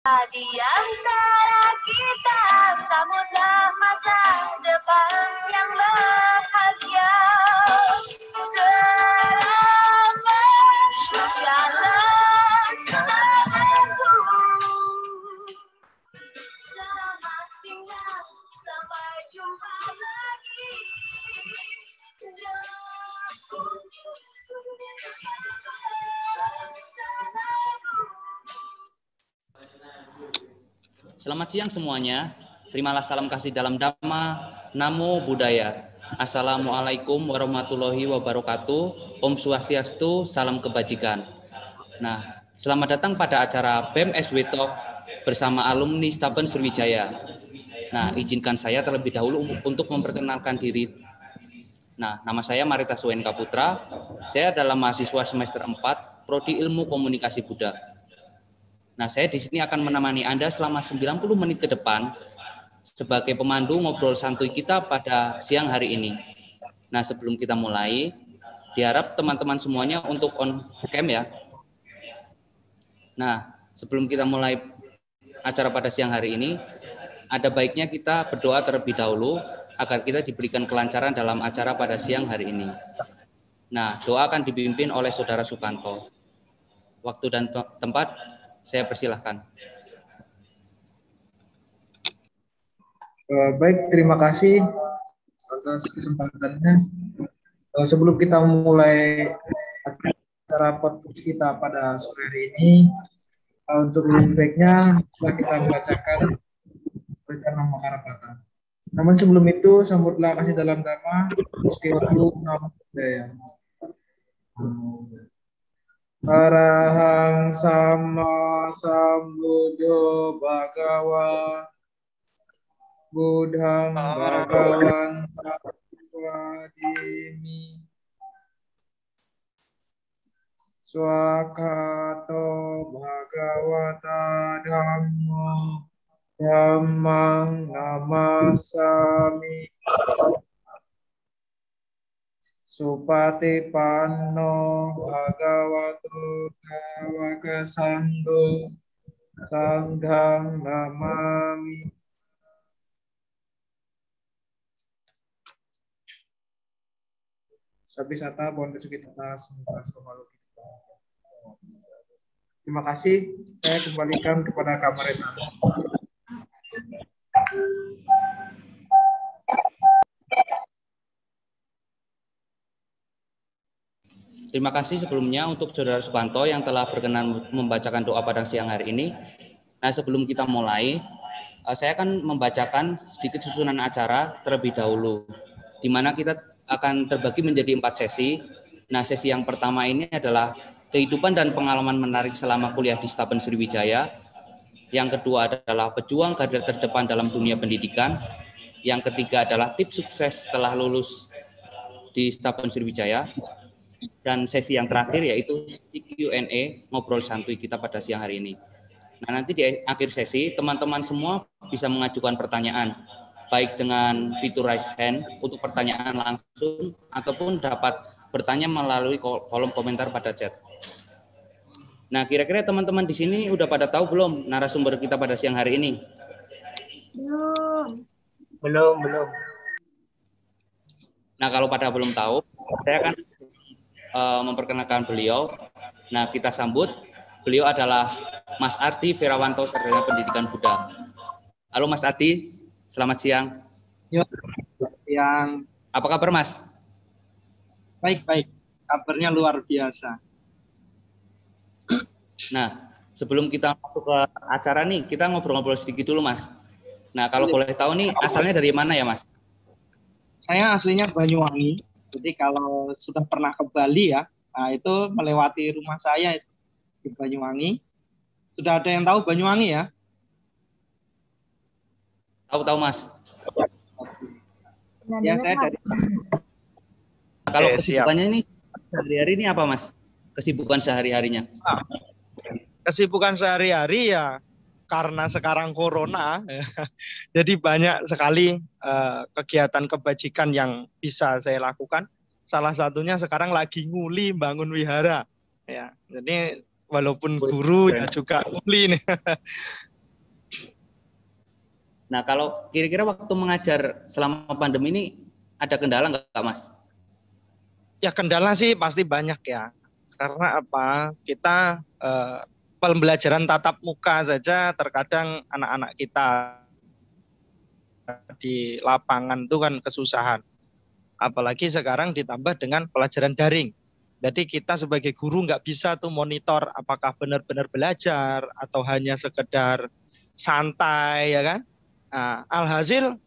Di antara kita sambutlah masa depan yang bahagia. Selamat jalan menempuh. Selamat tinggal, sampai jumpa lagi. Selamat siang semuanya. Terimalah salam kasih dalam Dhamma, Namo Buddhaya. Assalamualaikum warahmatullahi wabarakatuh. Om Swastiastu, salam kebajikan. Nah, selamat datang pada acara BEM SW Talk bersama alumni Stapen Sriwijaya. Nah, izinkan saya terlebih dahulu untuk memperkenalkan diri. Nah, nama saya Marita Suenka Putra. Saya adalah mahasiswa semester 4, Prodi Ilmu Komunikasi Buddha. Nah, saya di sini akan menemani Anda selama 90 menit ke depan sebagai pemandu ngobrol santuy kita pada siang hari ini. Nah, sebelum kita mulai, diharap teman-teman semuanya untuk on cam ya. Nah, sebelum kita mulai acara pada siang hari ini, ada baiknya kita berdoa terlebih dahulu agar kita diberikan kelancaran dalam acara pada siang hari ini. Nah, doa akan dipimpin oleh Saudara Sukanto. Waktu dan tempat saya persilahkan. Baik, terima kasih atas kesempatannya. Sebelum kita mulai acara podcast kita pada sore hari ini, untuk lebih baiknya kita membacakan berita nama Karapata. Namun sebelum itu, sambutlah kasih dalam Dhamma, Istighfar Namo Buddhaya. Arahang Sama Sambuddho Bhagawa Buddhang Bhagawanta Swadimi Swakato Bhagawata Dhammo Dhammang Namasami Supati Panno Bhagavato Sawaka Sanggo Sanghang Namami. Sabisata Bondo Sukitata Sumpas Pemalu kita. Terima kasih. Saya kembalikan kepada Kak Marita. Terima kasih sebelumnya untuk Saudara Sukanto yang telah berkenan membacakan doa pada siang hari ini. Nah, sebelum kita mulai, saya akan membacakan sedikit susunan acara terlebih dahulu, di mana kita akan terbagi menjadi 4 sesi. Nah, sesi yang pertama ini adalah kehidupan dan pengalaman menarik selama kuliah di Stapen Sriwijaya. Yang kedua adalah pejuang garda terdepan dalam dunia pendidikan. Yang ketiga adalah tips sukses setelah lulus di Stapen Sriwijaya. Dan sesi yang terakhir yaitu Q&A, ngobrol santuy kita pada siang hari ini. Nah, nanti di akhir sesi teman-teman semua bisa mengajukan pertanyaan, baik dengan fitur raise hand untuk pertanyaan langsung ataupun dapat bertanya melalui kolom komentar pada chat. Nah, kira-kira teman-teman di sini udah pada tahu belum narasumber kita pada siang hari ini? Belum. Nah, kalau pada belum tahu, saya akan memperkenalkan beliau. Nah, kita sambut. Beliau adalah Mas Ardi Firawanto, Sarjana Pendidikan Buddha. Halo Mas Ardi, selamat siang. Yo, siang. Apa kabar Mas? Baik. Kabarnya luar biasa. Nah, sebelum kita masuk ke acara nih, kita ngobrol-ngobrol sedikit dulu Mas. Nah, kalau boleh tahu nih, asalnya dari mana ya Mas? Saya aslinya Banyuwangi. Jadi kalau sudah pernah ke Bali ya, nah itu melewati rumah saya di Banyuwangi. Sudah ada yang tahu Banyuwangi ya? Tahu Mas. Ya, saya dari. Kalau kesibukannya ini sehari-hari ini apa Mas? Kesibukan sehari-harinya? Kesibukan sehari-hari ya karena sekarang corona, jadi banyak sekali kegiatan kebajikan yang bisa saya lakukan. Salah satunya sekarang lagi nguli bangun wihara. Ya, jadi walaupun guru ya juga nguli nih. Nah, kalau kira-kira waktu mengajar selama pandemi ini ada kendala nggak, Mas? Ya kendala sih pasti banyak ya. Karena apa? Kita pembelajaran tatap muka saja terkadang anak-anak kita di lapangan itu kan kesusahan. Apalagi sekarang ditambah dengan pelajaran daring. Jadi kita sebagai guru nggak bisa tuh monitor apakah benar-benar belajar atau hanya sekedar santai ya kan. Nah, alhasil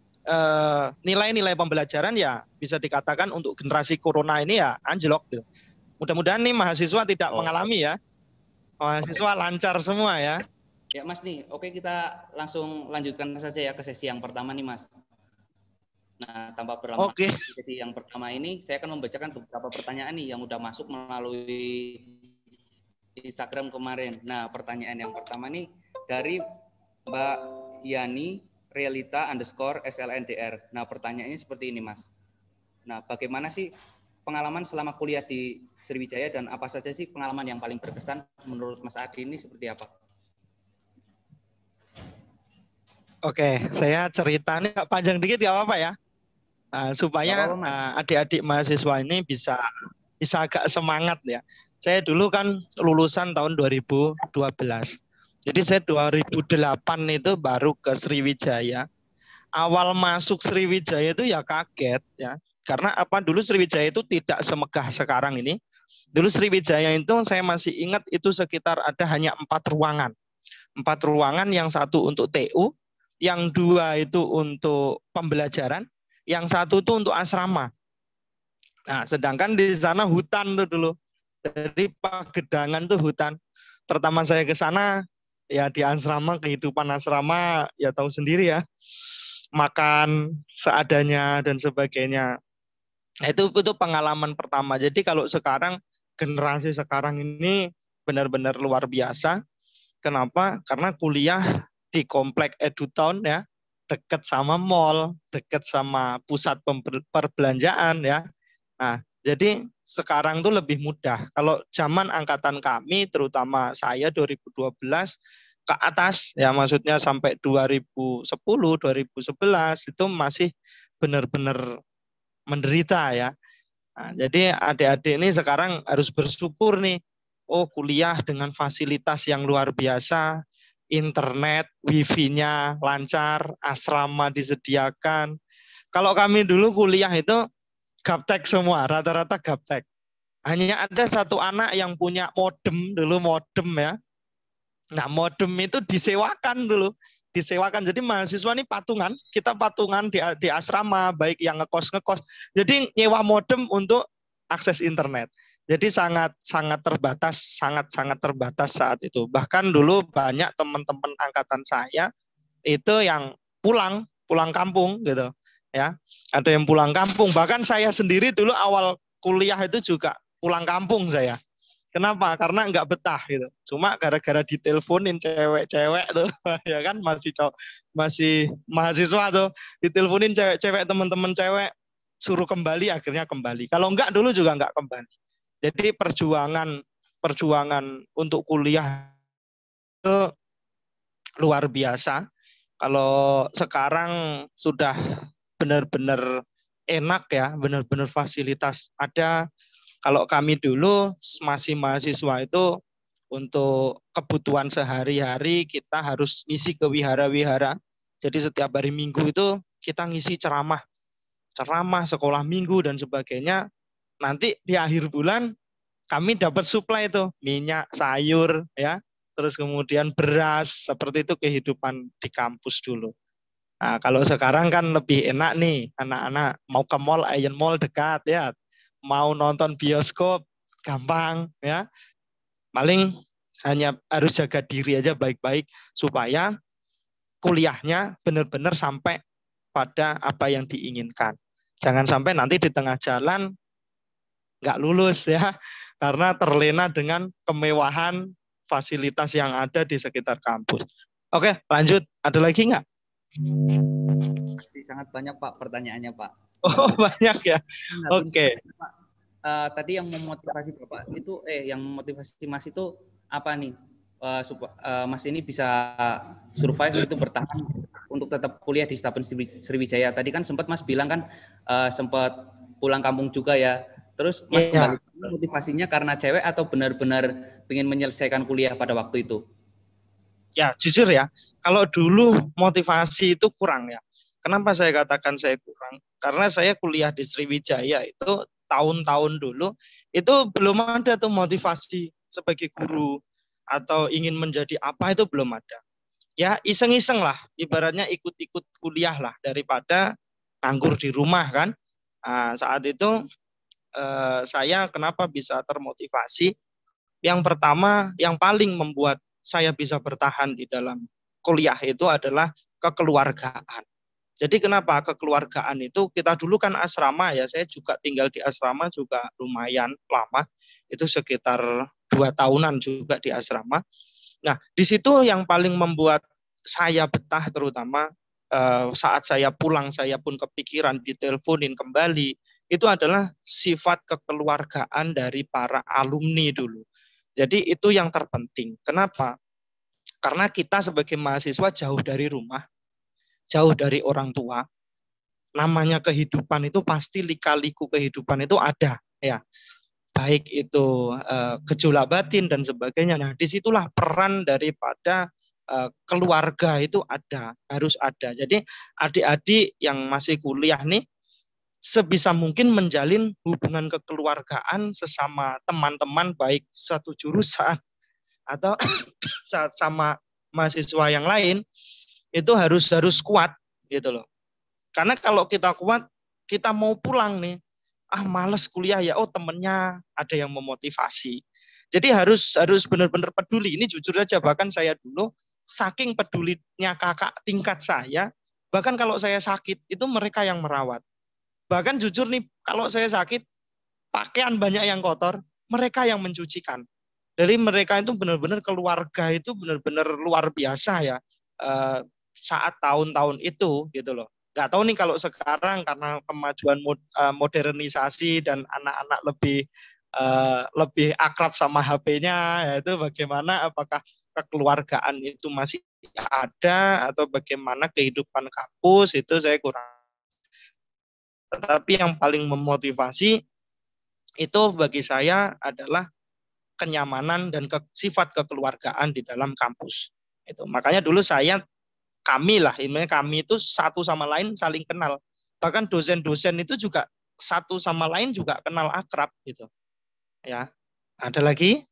nilai-nilai pembelajaran ya bisa dikatakan untuk generasi corona ini ya anjlok gitu. Mudah-mudahan nih mahasiswa tidak mengalami ya. Mahasiswa lancar semua ya. Ya Mas nih, oke kita langsung lanjutkan saja ya ke sesi yang pertama nih Mas. Nah, tanpa berlama di sesi yang pertama ini, saya akan membacakan beberapa pertanyaan nih yang udah masuk melalui Instagram kemarin. Nah, pertanyaan yang pertama nih dari Mbak Yani Realita _SLNDR. Nah, pertanyaannya seperti ini, Mas. Nah, bagaimana sih pengalaman selama kuliah di Sriwijaya dan apa saja sih pengalaman yang paling berkesan menurut Mas Adi ini seperti apa? Oke, saya cerita ini panjang dikit gak apa-apa ya. Supaya adik-adik mahasiswa ini bisa agak semangat ya. Saya dulu kan lulusan tahun 2012. Jadi saya 2008 itu baru ke Sriwijaya. Awal masuk Sriwijaya itu ya kaget ya. Karena apa dulu Sriwijaya itu tidak semegah sekarang ini. Dulu Sriwijaya itu saya masih ingat itu sekitar ada hanya 4 ruangan. 4 ruangan, yang satu untuk TU, yang 2 itu untuk pembelajaran, yang 1 itu untuk asrama. Nah, sedangkan di sana hutan tuh dulu. Jadi Pagedangan tuh hutan. Pertama saya ke sana, ya di asrama, kehidupan asrama ya tahu sendiri ya. Makan seadanya dan sebagainya. Nah, itu pengalaman pertama. Jadi kalau sekarang, generasi sekarang ini benar-benar luar biasa. Kenapa? Karena kuliah di komplek EduTown ya, dekat sama mall, dekat sama pusat perbelanjaan ya. Nah, jadi sekarang tuh lebih mudah. Kalau zaman angkatan kami, terutama saya 2012 ke atas, ya maksudnya sampai 2010, 2011 itu masih benar-benar menderita ya. Nah, jadi adik-adik ini sekarang harus bersyukur nih. Oh, kuliah dengan fasilitas yang luar biasa, internet, wifi-nya lancar, asrama disediakan. Kalau kami dulu kuliah itu gaptek semua, rata-rata gaptek. Hanya ada 1 anak yang punya modem dulu, modem ya. Nah, modem itu disewakan dulu. Disewakan. Jadi mahasiswa ini patungan, kita patungan di asrama, baik yang ngekos. Jadi nyewa modem untuk akses internet. Jadi sangat terbatas, sangat terbatas saat itu. Bahkan dulu banyak teman-teman angkatan saya itu yang pulang kampung gitu ya. Ada yang pulang kampung. Bahkan saya sendiri dulu awal kuliah itu juga pulang kampung saya. Kenapa? Karena nggak betah gitu. Cuma gara-gara diteleponin cewek-cewek tuh, ya kan masih mahasiswa tuh, diteleponin cewek-cewek, teman-teman cewek suruh kembali, akhirnya kembali. Kalau enggak dulu juga enggak kembali. Jadi perjuangan untuk kuliah itu luar biasa. Kalau sekarang sudah benar-benar enak ya, benar-benar fasilitas ada. Kalau kami dulu masih mahasiswa itu untuk kebutuhan sehari-hari kita harus ngisi ke wihara-wihara. Jadi setiap hari Minggu itu kita ngisi ceramah sekolah minggu dan sebagainya. Nanti di akhir bulan kami dapat suplai itu minyak, sayur ya, terus kemudian beras. Seperti itu kehidupan di kampus dulu. Nah, kalau sekarang kan lebih enak nih, anak-anak mau ke mall, Ion Mall dekat ya. Mau nonton bioskop gampang ya. Paling hanya harus jaga diri aja baik-baik supaya kuliahnya benar-benar sampai pada apa yang diinginkan. Jangan sampai nanti di tengah jalan nggak lulus ya, karena terlena dengan kemewahan fasilitas yang ada di sekitar kampus. Oke, lanjut. Ada lagi nggak? Masih sangat banyak Pak pertanyaannya Pak. Oh, banyak ya. Oke. Tadi yang memotivasi Bapak itu, yang memotivasi Mas itu apa nih? Mas ini bisa survive itu bertahan untuk tetap kuliah di Stapen Sriwijaya. Tadi kan sempat Mas bilang kan sempat pulang kampung juga ya. Terus Mas kembali motivasinya karena cewek atau benar-benar ingin menyelesaikan kuliah pada waktu itu? Ya, jujur ya, kalau dulu motivasi itu kurang ya. Kenapa saya katakan saya kurang? Karena saya kuliah di Sriwijaya itu tahun-tahun dulu, itu belum ada tuh motivasi sebagai guru atau ingin menjadi apa itu belum ada. Ya iseng-iseng lah, ibaratnya ikut-ikut kuliah lah daripada nganggur di rumah kan. Nah, saat itu saya kenapa bisa termotivasi? Yang pertama, yang paling membuat saya bisa bertahan di dalam kuliah itu adalah kekeluargaan. Jadi kenapa kekeluargaan itu, kita dulu kan asrama ya, saya juga tinggal di asrama juga lumayan lama, itu sekitar 2 tahunan juga di asrama. Nah, di situ yang paling membuat saya betah terutama saat saya pulang, saya pun kepikiran diteleponin kembali, itu adalah sifat kekeluargaan dari para alumni dulu. Jadi itu yang terpenting. Kenapa? Karena kita sebagai mahasiswa jauh dari rumah, jauh dari orang tua. Namanya kehidupan itu pasti lika-liku kehidupan itu ada ya. Baik itu gejolak batin dan sebagainya. Nah, disitulah peran daripada keluarga itu harus ada. Jadi adik-adik yang masih kuliah nih sebisa mungkin menjalin hubungan kekeluargaan sesama teman-teman baik satu jurusan atau sama mahasiswa yang lain itu harus kuat gitu loh. Karena kalau kita kuat, kita mau pulang nih, males kuliah ya, temennya ada yang memotivasi. Jadi harus benar-benar peduli. Ini jujur saja, bahkan saya dulu saking pedulinya kakak tingkat saya, bahkan kalau saya sakit itu mereka yang merawat. Bahkan jujur nih, kalau saya sakit, pakaian banyak yang kotor, mereka yang mencucikan. Dari mereka itu benar-benar keluarga itu benar-benar luar biasa ya. Saat tahun-tahun itu gitu loh. Gak tahu nih kalau sekarang karena kemajuan modernisasi dan anak-anak lebih akrab sama HP-nya, yaitu bagaimana apakah kekeluargaan itu masih ada atau bagaimana kehidupan kampus itu saya kurang. Tetapi yang paling memotivasi itu bagi saya adalah kenyamanan dan sifat kekeluargaan di dalam kampus. Itu makanya dulu kami itu satu sama lain saling kenal. Bahkan dosen-dosen itu juga satu sama lain juga kenal akrab gitu. Ya. Ada lagi?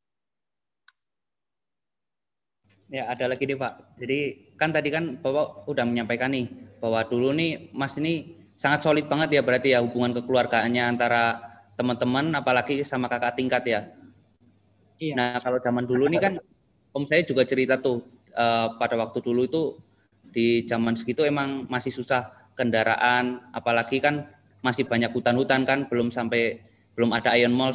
Ya, ada lagi nih Pak. Jadi kan tadi kan Bapak udah menyampaikan nih bahwa dulu nih Mas ini sangat solid banget ya berarti ya hubungan kekeluargaannya antara teman-teman apalagi sama kakak tingkat ya. Iya. Nah, kalau zaman dulu nih kan om saya juga cerita tuh pada waktu dulu itu di zaman segitu emang masih susah kendaraan, apalagi kan masih banyak hutan-hutan kan, belum ada Ion Mall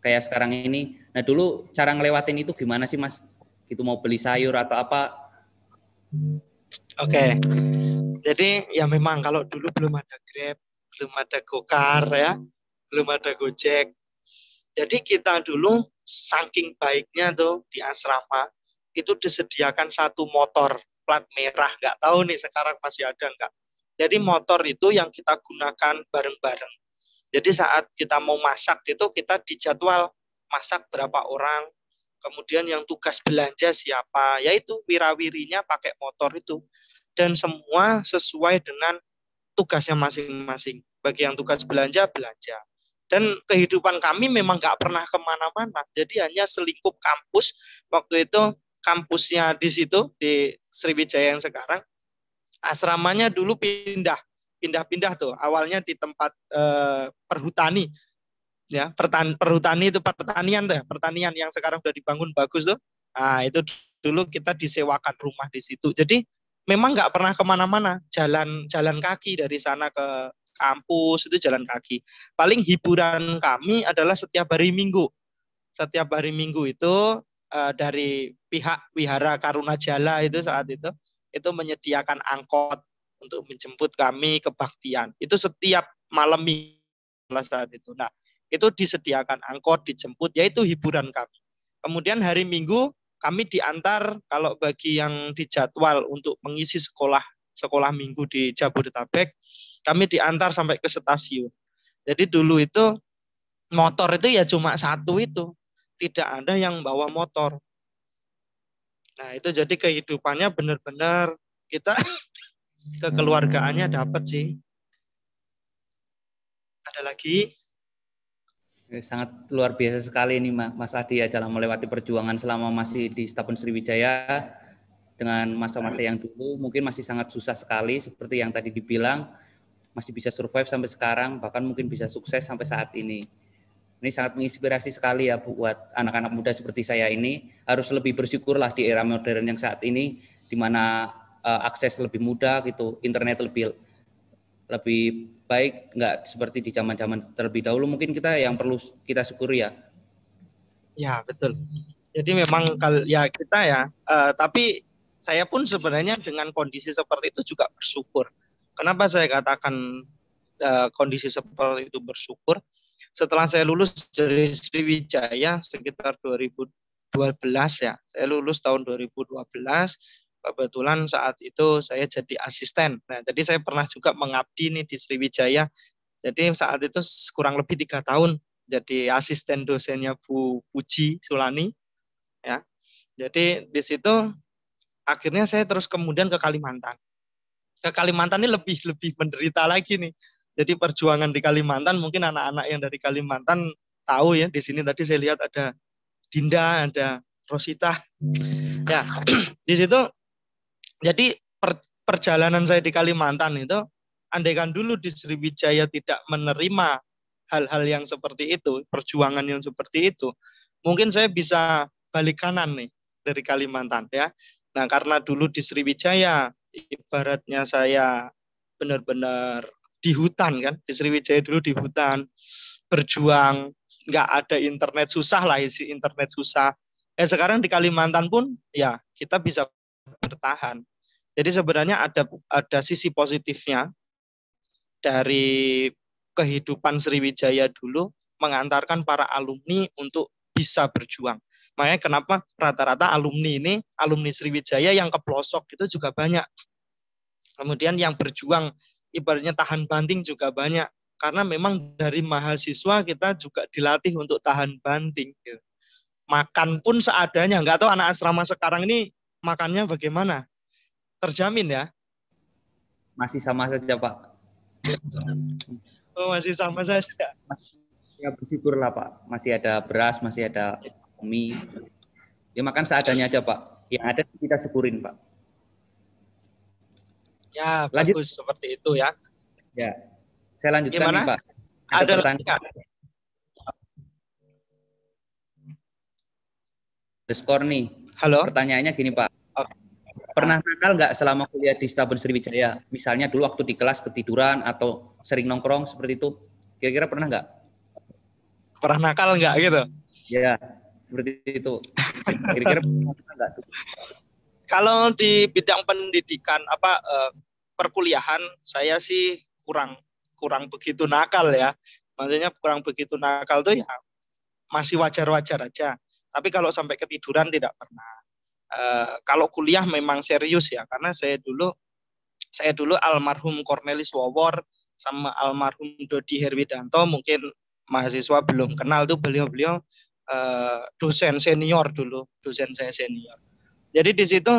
kayak sekarang ini. Nah, dulu cara ngelewatin itu gimana sih Mas? Gitu mau beli sayur atau apa? Oke. Jadi ya memang kalau dulu belum ada Grab, belum ada Gokar ya, belum ada Gojek. Jadi kita dulu saking baiknya tuh di asrama itu disediakan satu motor plat merah, nggak tahu nih sekarang masih ada nggak. Jadi motor itu yang kita gunakan bareng-bareng. Jadi saat kita mau masak itu kita dijadwal masak berapa orang, kemudian yang tugas belanja siapa, yaitu wirawirinya pakai motor itu. Dan semua sesuai dengan tugasnya masing-masing. Bagi yang tugas belanja. Dan kehidupan kami memang nggak pernah kemana-mana. Jadi hanya selingkup kampus. Waktu itu kampusnya di situ, di Sriwijaya yang sekarang, asramanya dulu pindah-pindah tuh. Awalnya di tempat perhutani. Ya, perhutani itu pertanian tuh ya. Pertanian yang sekarang udah dibangun bagus tuh. Nah, itu dulu kita disewakan rumah di situ. Jadi memang nggak pernah kemana-mana, jalan kaki dari sana ke kampus itu jalan kaki. Paling hiburan kami adalah setiap hari Minggu. Setiap hari Minggu itu dari pihak Wihara Karunajala itu saat itu menyediakan angkot untuk menjemput kami ke baktian. Itu setiap malam Minggu saat itu. Nah, itu disediakan angkot dijemput, yaitu hiburan kami. Kemudian hari Minggu kami diantar kalau bagi yang dijadwal untuk mengisi sekolah minggu di Jabodetabek, kami diantar sampai ke stasiun. Jadi dulu itu motor itu ya cuma satu itu, tidak ada yang bawa motor. Nah itu jadi kehidupannya benar-benar kita kekeluargaannya dapat sih. Ada lagi? Sangat luar biasa sekali ini Mas Adi ya dalam melewati perjuangan selama masih di Stabun Sriwijaya dengan masa-masa yang dulu mungkin masih sangat susah sekali seperti yang tadi dibilang, masih bisa survive sampai sekarang, bahkan mungkin bisa sukses sampai saat ini. Ini sangat menginspirasi sekali ya buat anak-anak muda seperti saya ini, harus lebih bersyukurlah di era modern yang saat ini di mana akses lebih mudah gitu, internet lebih baik, nggak seperti di zaman-zaman terlebih dahulu. Mungkin kita yang perlu kita syukuri ya. Ya betul. Jadi memang ya kita ya, tapi saya pun sebenarnya dengan kondisi seperti itu juga bersyukur. Kenapa saya katakan kondisi seperti itu bersyukur? Setelah saya lulus dari Sriwijaya sekitar 2012 ya, saya lulus tahun 2012. Kebetulan saat itu saya jadi asisten. Nah, jadi saya pernah juga mengabdi nih di Sriwijaya. Jadi saat itu kurang lebih 3 tahun jadi asisten dosennya Bu Puji Sulani. Ya, jadi di situ akhirnya saya terus kemudian ke Kalimantan. Ke Kalimantan ini lebih menderita lagi nih. Jadi perjuangan di Kalimantan mungkin anak-anak yang dari Kalimantan tahu ya. Di sini tadi saya lihat ada Dinda, ada Rosita. Ya, di situ. Jadi perjalanan saya di Kalimantan itu, andaikan dulu di Sriwijaya tidak menerima hal-hal yang seperti itu, perjuangan yang seperti itu, mungkin saya bisa balik kanan nih dari Kalimantan ya. Nah karena dulu di Sriwijaya, ibaratnya saya benar-benar di hutan kan, di Sriwijaya dulu di hutan, berjuang, nggak ada internet, susah lah isi internet susah. Sekarang di Kalimantan pun ya kita bisa bertahan. Jadi sebenarnya ada sisi positifnya dari kehidupan Sriwijaya dulu mengantarkan para alumni untuk bisa berjuang. Makanya kenapa rata-rata alumni ini, alumni Sriwijaya yang ke pelosok itu juga banyak. Kemudian yang berjuang ibaratnya tahan banting juga banyak. Karena memang dari mahasiswa kita juga dilatih untuk tahan banting. Makan pun seadanya. Nggak tahu anak asrama sekarang ini makannya bagaimana? Terjamin ya? Masih sama saja Pak. Oh masih sama saja. Ya bersyukurlah Pak. Masih ada beras, masih ada mie. Ya makan seadanya aja Pak. Yang ada kita syukurin Pak. Ya Lanjut. bagus seperti itu ya. Ya. Saya lanjutkan Gimana? nih Pak. Ada pertanyaan. Skor nih. Halo. Pertanyaannya gini Pak. Pernah nakal nggak selama kuliah di Stabun Sriwijaya? Misalnya dulu waktu di kelas ketiduran atau sering nongkrong seperti itu. Kira-kira pernah nggak? Pernah nakal nggak gitu? Ya, seperti itu. Kira-kira pernah nggak? Kalau di bidang pendidikan perkuliahan saya sih kurang begitu nakal ya. Maksudnya kurang begitu nakal tuh ya masih wajar-wajar aja. Tapi kalau sampai ketiduran tidak pernah. Kalau kuliah memang serius ya, karena saya dulu almarhum Cornelis Wawor sama almarhum Dodi Herwidanto, mungkin mahasiswa belum kenal tuh beliau dosen senior dulu, dosen saya senior. Jadi di situ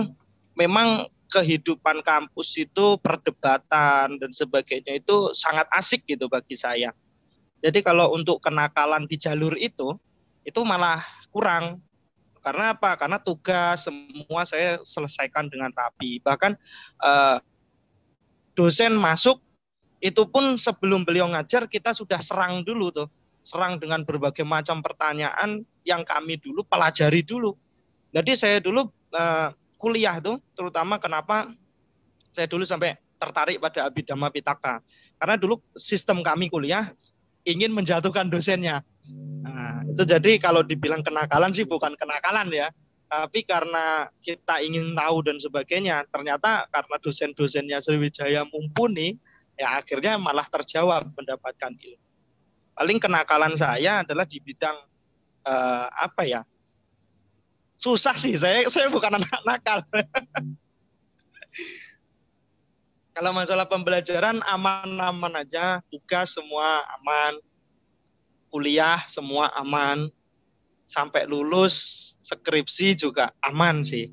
memang kehidupan kampus itu perdebatan dan sebagainya itu sangat asik gitu bagi saya. Jadi kalau untuk kenakalan di jalur itu malah kurang. Karena apa? Karena tugas semua saya selesaikan dengan rapi. Bahkan dosen masuk itu pun sebelum beliau ngajar kita sudah serang dulu tuh. Serang dengan berbagai macam pertanyaan yang kami dulu pelajari dulu. Jadi saya dulu kuliah tuh terutama kenapa saya dulu sampai tertarik pada Abhidhamma Pitaka. Karena dulu sistem kami kuliah ingin menjatuhkan dosennya. Nah, itu jadi kalau dibilang kenakalan sih bukan kenakalan ya, tapi karena kita ingin tahu dan sebagainya, ternyata karena dosen-dosennya Sriwijaya mumpuni, ya akhirnya malah terjawab mendapatkan ilmu. Paling kenakalan saya adalah di bidang Susah sih, saya bukan anak nakal. Kalau masalah pembelajaran aman-aman aja, tugas semua aman, kuliah semua aman, sampai lulus skripsi juga aman sih.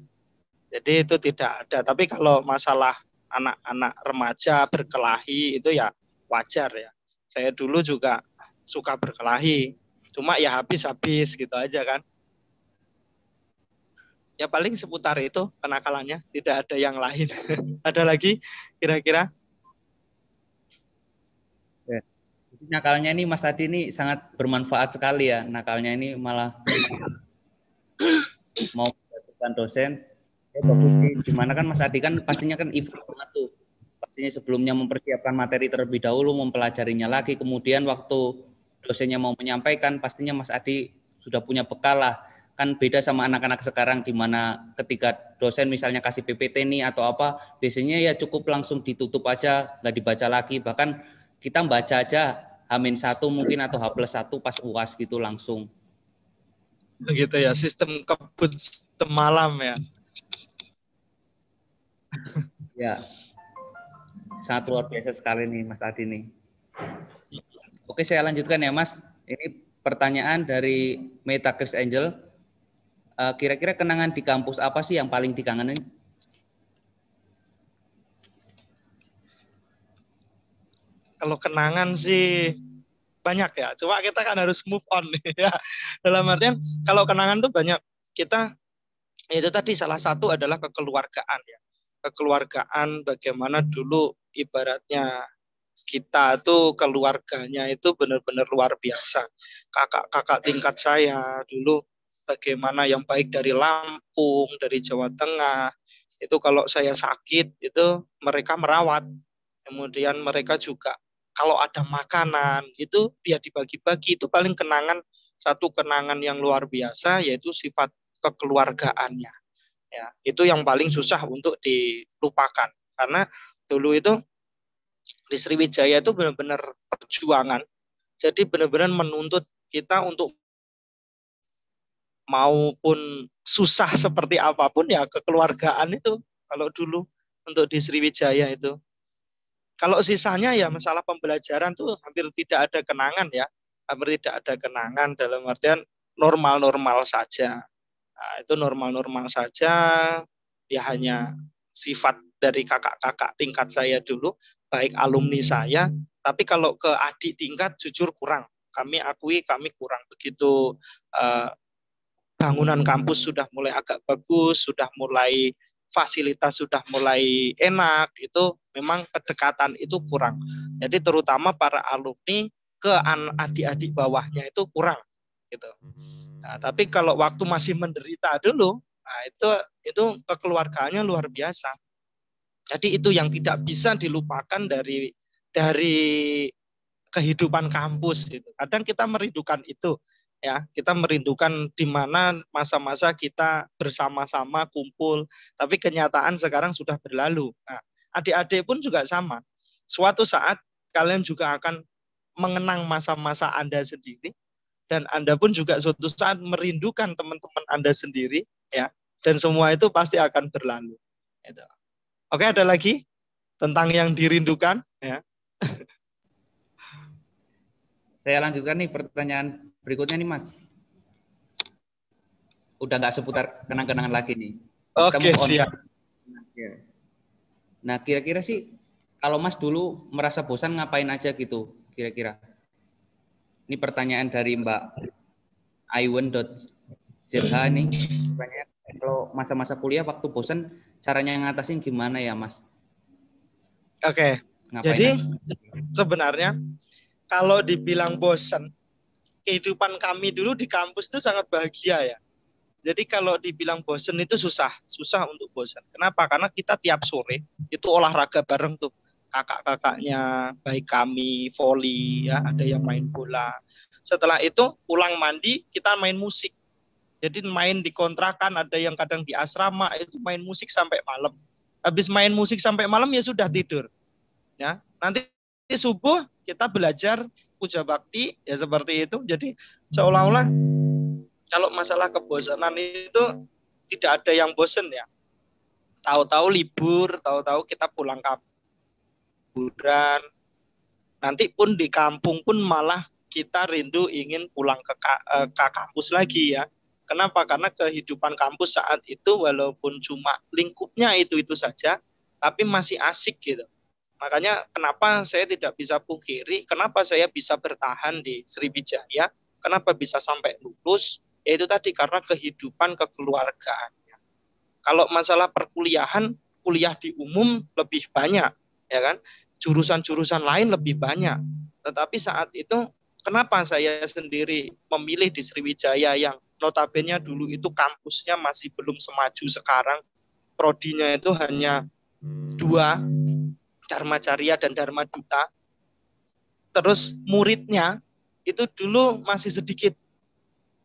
Jadi itu tidak ada. Tapi kalau masalah anak-anak remaja berkelahi itu ya wajar ya. Saya dulu juga suka berkelahi, cuma ya habis-habis gitu aja kan. Ya paling seputar itu kenakalannya, tidak ada yang lain. Ada lagi kira-kira? Ya. Nakalnya ini Mas Adi ini sangat bermanfaat sekali ya. Nakalnya ini malah mau menjatuhkan dosen. Ya bagus sih. Dimana kan Mas Adi kan pastinya kan effort banget tuh. Pastinya sebelumnya mempersiapkan materi terlebih dahulu, mempelajarinya lagi. Kemudian waktu dosennya mau menyampaikan, pastinya Mas Adi sudah punya bekal lah. Kan beda sama anak-anak sekarang di mana ketika dosen misalnya kasih PPT nih atau apa, biasanya ya cukup langsung ditutup aja, nggak dibaca lagi. Bahkan kita baca aja H-1 mungkin atau H+1 pas UAS gitu langsung. Begitu ya, sistem kebut sistem malam ya. Ya, sangat luar biasa sekali nih Mas Adi nih. Oke, saya lanjutkan ya Mas. Ini pertanyaan dari Meta Chris Angel. Kira-kira kenangan di kampus apa sih yang paling dikangenin? Kalau kenangan sih banyak ya. Cuma kita kan harus move on ya. Dalam artian kalau kenangan tuh banyak. Kita itu tadi salah satu adalah kekeluargaan ya. Kekeluargaan bagaimana dulu ibaratnya kita tuh keluarganya itu benar-benar luar biasa. Kakak-kakak tingkat saya dulu bagaimana yang baik dari Lampung, dari Jawa Tengah. Itu kalau saya sakit itu mereka merawat. Kemudian mereka juga kalau ada makanan itu dia dibagi-bagi. Itu paling satu kenangan yang luar biasa yaitu sifat kekeluargaannya. Ya, itu yang paling susah untuk dilupakan. Karena dulu itu di Sriwijaya itu benar-benar perjuangan. Jadi benar-benar menuntut kita untuk maupun susah seperti apapun ya kekeluargaan itu kalau dulu untuk di Sriwijaya itu. Kalau sisanya ya masalah pembelajaran tuh hampir tidak ada kenangan ya. Hampir tidak ada kenangan dalam artian normal-normal saja. Nah, itu normal-normal saja, ya hanya sifat dari kakak-kakak tingkat saya dulu, baik alumni saya, tapi kalau ke adik tingkat jujur kurang. Kami akui kami kurang begitu. Bangunan kampus sudah mulai agak bagus, sudah mulai fasilitas sudah mulai enak, itu memang kedekatan itu kurang. Jadi terutama para alumni ke adik-adik bawahnya itu kurang gitu. Nah, tapi kalau waktu masih menderita dulu, nah itu kekeluargaannya luar biasa. Jadi itu yang tidak bisa dilupakan dari kehidupan kampus itu. Kadang kita merindukan itu. Ya, kita merindukan di mana masa-masa kita bersama-sama kumpul, tapi kenyataan sekarang sudah berlalu. Nah, adik-adik pun juga sama. Suatu saat kalian juga akan mengenang masa-masa Anda sendiri, dan Anda pun juga suatu saat merindukan teman-teman Anda sendiri, ya. Dan semua itu pasti akan berlalu. Gitu. Oke, ada lagi tentang yang dirindukan, ya. Saya lanjutkan nih pertanyaan berikutnya nih Mas. Udah nggak seputar kenang-kenangan lagi nih. Oke, siap. Nah, kira-kira sih kalau Mas dulu merasa bosan ngapain aja gitu kira-kira? Ini pertanyaan dari Mbak Aiwen.zh nih. Kalau masa-masa kuliah waktu bosan caranya ngatasin gimana ya Mas? Oke. Jadi sebenarnya kalau dibilang bosan, kehidupan kami dulu di kampus itu sangat bahagia ya. Jadi kalau dibilang bosan itu susah untuk bosan. Kenapa? Karena kita tiap sore itu olahraga bareng tuh. Kakak-kakaknya, baik kami, voli, ya, ada yang main bola. Setelah itu pulang mandi, kita main musik. Jadi main di kontrakan, ada yang kadang di asrama, itu main musik sampai malam. Habis main musik sampai malam ya sudah tidur. Ya, nanti subuh kita belajar puja bakti ya seperti itu. Jadi seolah-olah kalau masalah kebosanan itu tidak ada yang bosen ya. Tahu-tahu libur, tahu-tahu kita pulang kaburan. Nanti pun di kampung pun malah kita rindu ingin pulang ke kampus lagi ya. Kenapa? Karena kehidupan kampus saat itu walaupun cuma lingkupnya itu saja, tapi masih asik gitu. Makanya kenapa saya tidak bisa pungkiri, kenapa saya bisa bertahan di Sriwijaya, kenapa bisa sampai lulus, yaitu tadi karena kehidupan kekeluargaan. Kalau masalah perkuliahan, kuliah di umum lebih banyak, ya kan? Jurusan-jurusan lain lebih banyak. Tetapi saat itu, kenapa saya sendiri memilih di Sriwijaya yang notabene dulu itu kampusnya masih belum semaju sekarang, prodinya itu hanya 2, Dharma Carya dan Dharma Duta. Terus muridnya itu dulu masih sedikit,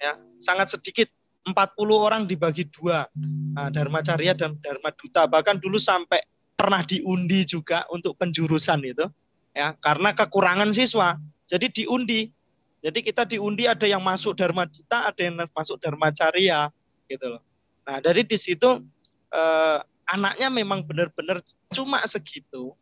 ya, sangat sedikit. 40 orang dibagi 2, Dharma Carya dan Dharma Duta. Bahkan dulu sampai pernah diundi juga untuk penjurusan itu, ya, karena kekurangan siswa. Jadi diundi. Jadi kita diundi, ada yang masuk Dharma Duta, ada yang masuk Dharma Carya, gitu loh. Nah, dari di situ anaknya memang benar-benar cuma segitu.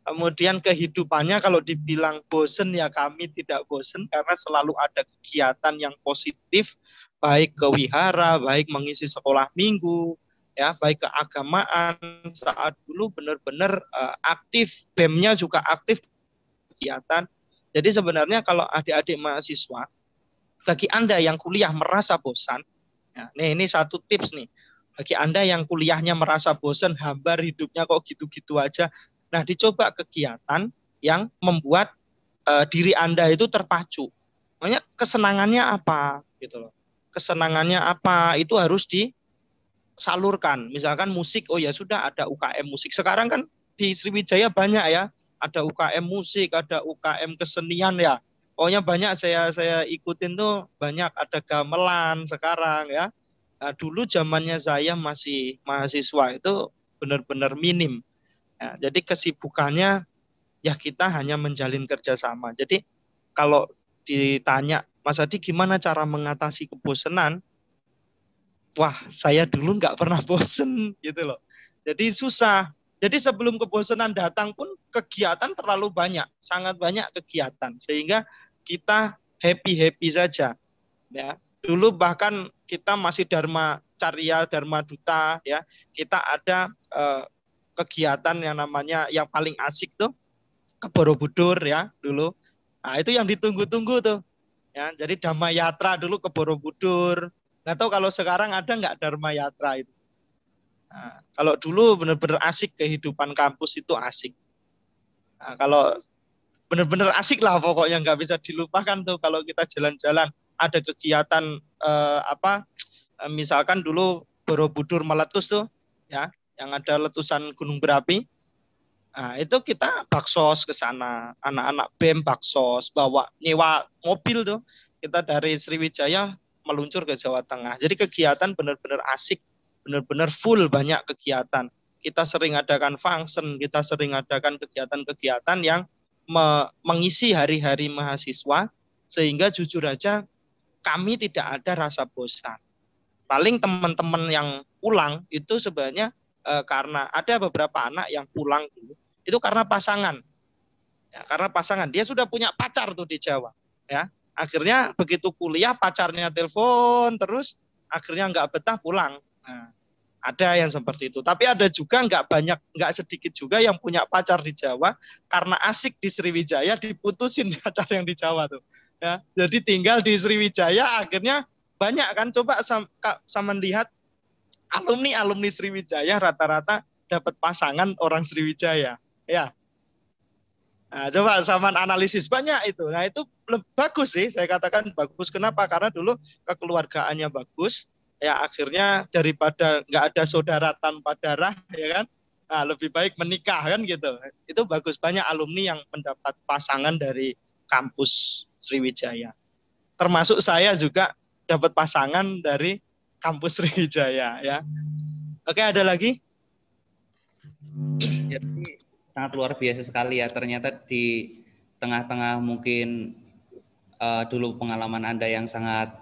Kemudian kehidupannya kalau dibilang bosen ya kami tidak bosen karena selalu ada kegiatan yang positif, baik ke wihara, baik mengisi sekolah minggu, ya, baik keagamaan. Saat dulu benar-benar aktif, BEM-nya juga aktif kegiatan. Jadi sebenarnya kalau adik-adik mahasiswa, bagi Anda yang kuliah merasa bosan, ya, ini satu tips nih. Bagi Anda yang kuliahnya merasa bosan, hambar hidupnya kok gitu-gitu aja. Nah, dicoba kegiatan yang membuat diri Anda itu terpacu. Makanya kesenangannya apa gitu loh. Kesenangannya apa itu harus disalurkan. Misalkan musik, oh ya sudah ada UKM musik. Sekarang kan di Sriwijaya banyak ya, ada UKM musik, ada UKM kesenian ya. Pokoknya banyak saya ikutin tuh, banyak, ada gamelan sekarang ya. Nah, dulu zamannya saya masih mahasiswa itu benar-benar minim. Ya, jadi kesibukannya ya kita hanya menjalin kerjasama. Jadi kalau ditanya, Mas Adi gimana cara mengatasi kebosanan? Wah, saya dulu nggak pernah bosen gitu loh. Jadi susah. Jadi sebelum kebosanan datang pun kegiatan terlalu banyak, sangat banyak kegiatan sehingga kita happy saja. Ya, dulu bahkan kita masih Dharma Carya, Dharma Duta, ya, kita ada kegiatan yang namanya yang paling asik tuh ke Borobudur ya dulu. Nah, itu yang ditunggu-tunggu tuh. Ya, jadi Dhamma Yatra dulu ke Borobudur. Nggak tahu kalau sekarang ada nggak Dharma Yatra itu. Nah, kalau dulu benar-benar asik, kehidupan kampus itu asik. Nah, kalau benar-benar asik lah pokoknya, nggak bisa dilupakan tuh kalau kita jalan-jalan. Ada kegiatan misalkan dulu Borobudur meletus tuh, ya, yang ada letusan gunung berapi. Nah, itu kita baksos ke sana, anak-anak BEM baksos, bawa nyewa mobil tuh, kita dari Sriwijaya meluncur ke Jawa Tengah. Jadi kegiatan benar-benar asik, benar-benar full, banyak kegiatan. Kita sering adakan function, kita sering adakan kegiatan-kegiatan yang mengisi hari-hari mahasiswa, sehingga jujur aja kami tidak ada rasa bosan. Paling teman-teman yang pulang itu sebenarnya karena ada beberapa anak yang pulang dulu, itu karena pasangan. Ya, karena pasangan, dia sudah punya pacar tuh di Jawa. Ya, akhirnya begitu kuliah pacarnya telepon terus, akhirnya nggak betah pulang. Nah, ada yang seperti itu. Tapi ada juga nggak sedikit juga yang punya pacar di Jawa karena asik di Sriwijaya diputusin pacar yang di Jawa tuh. Ya, jadi tinggal di Sriwijaya akhirnya banyak kan. Coba sama lihat alumni Sriwijaya rata-rata dapat pasangan orang Sriwijaya. Ya. Nah, coba sama analisis banyak itu. Nah, itu bagus sih, saya katakan bagus. Kenapa? Karena dulu kekeluargaannya bagus. Ya, akhirnya daripada nggak ada saudara tanpa darah, ya kan? Nah, lebih baik menikah kan gitu. Itu bagus, banyak alumni yang mendapat pasangan dari kampus Sriwijaya. Termasuk saya juga dapat pasangan dari kampus Sriwijaya ya. Oke, ada lagi? Jadi sangat luar biasa sekali ya, ternyata di tengah-tengah mungkin dulu pengalaman Anda yang sangat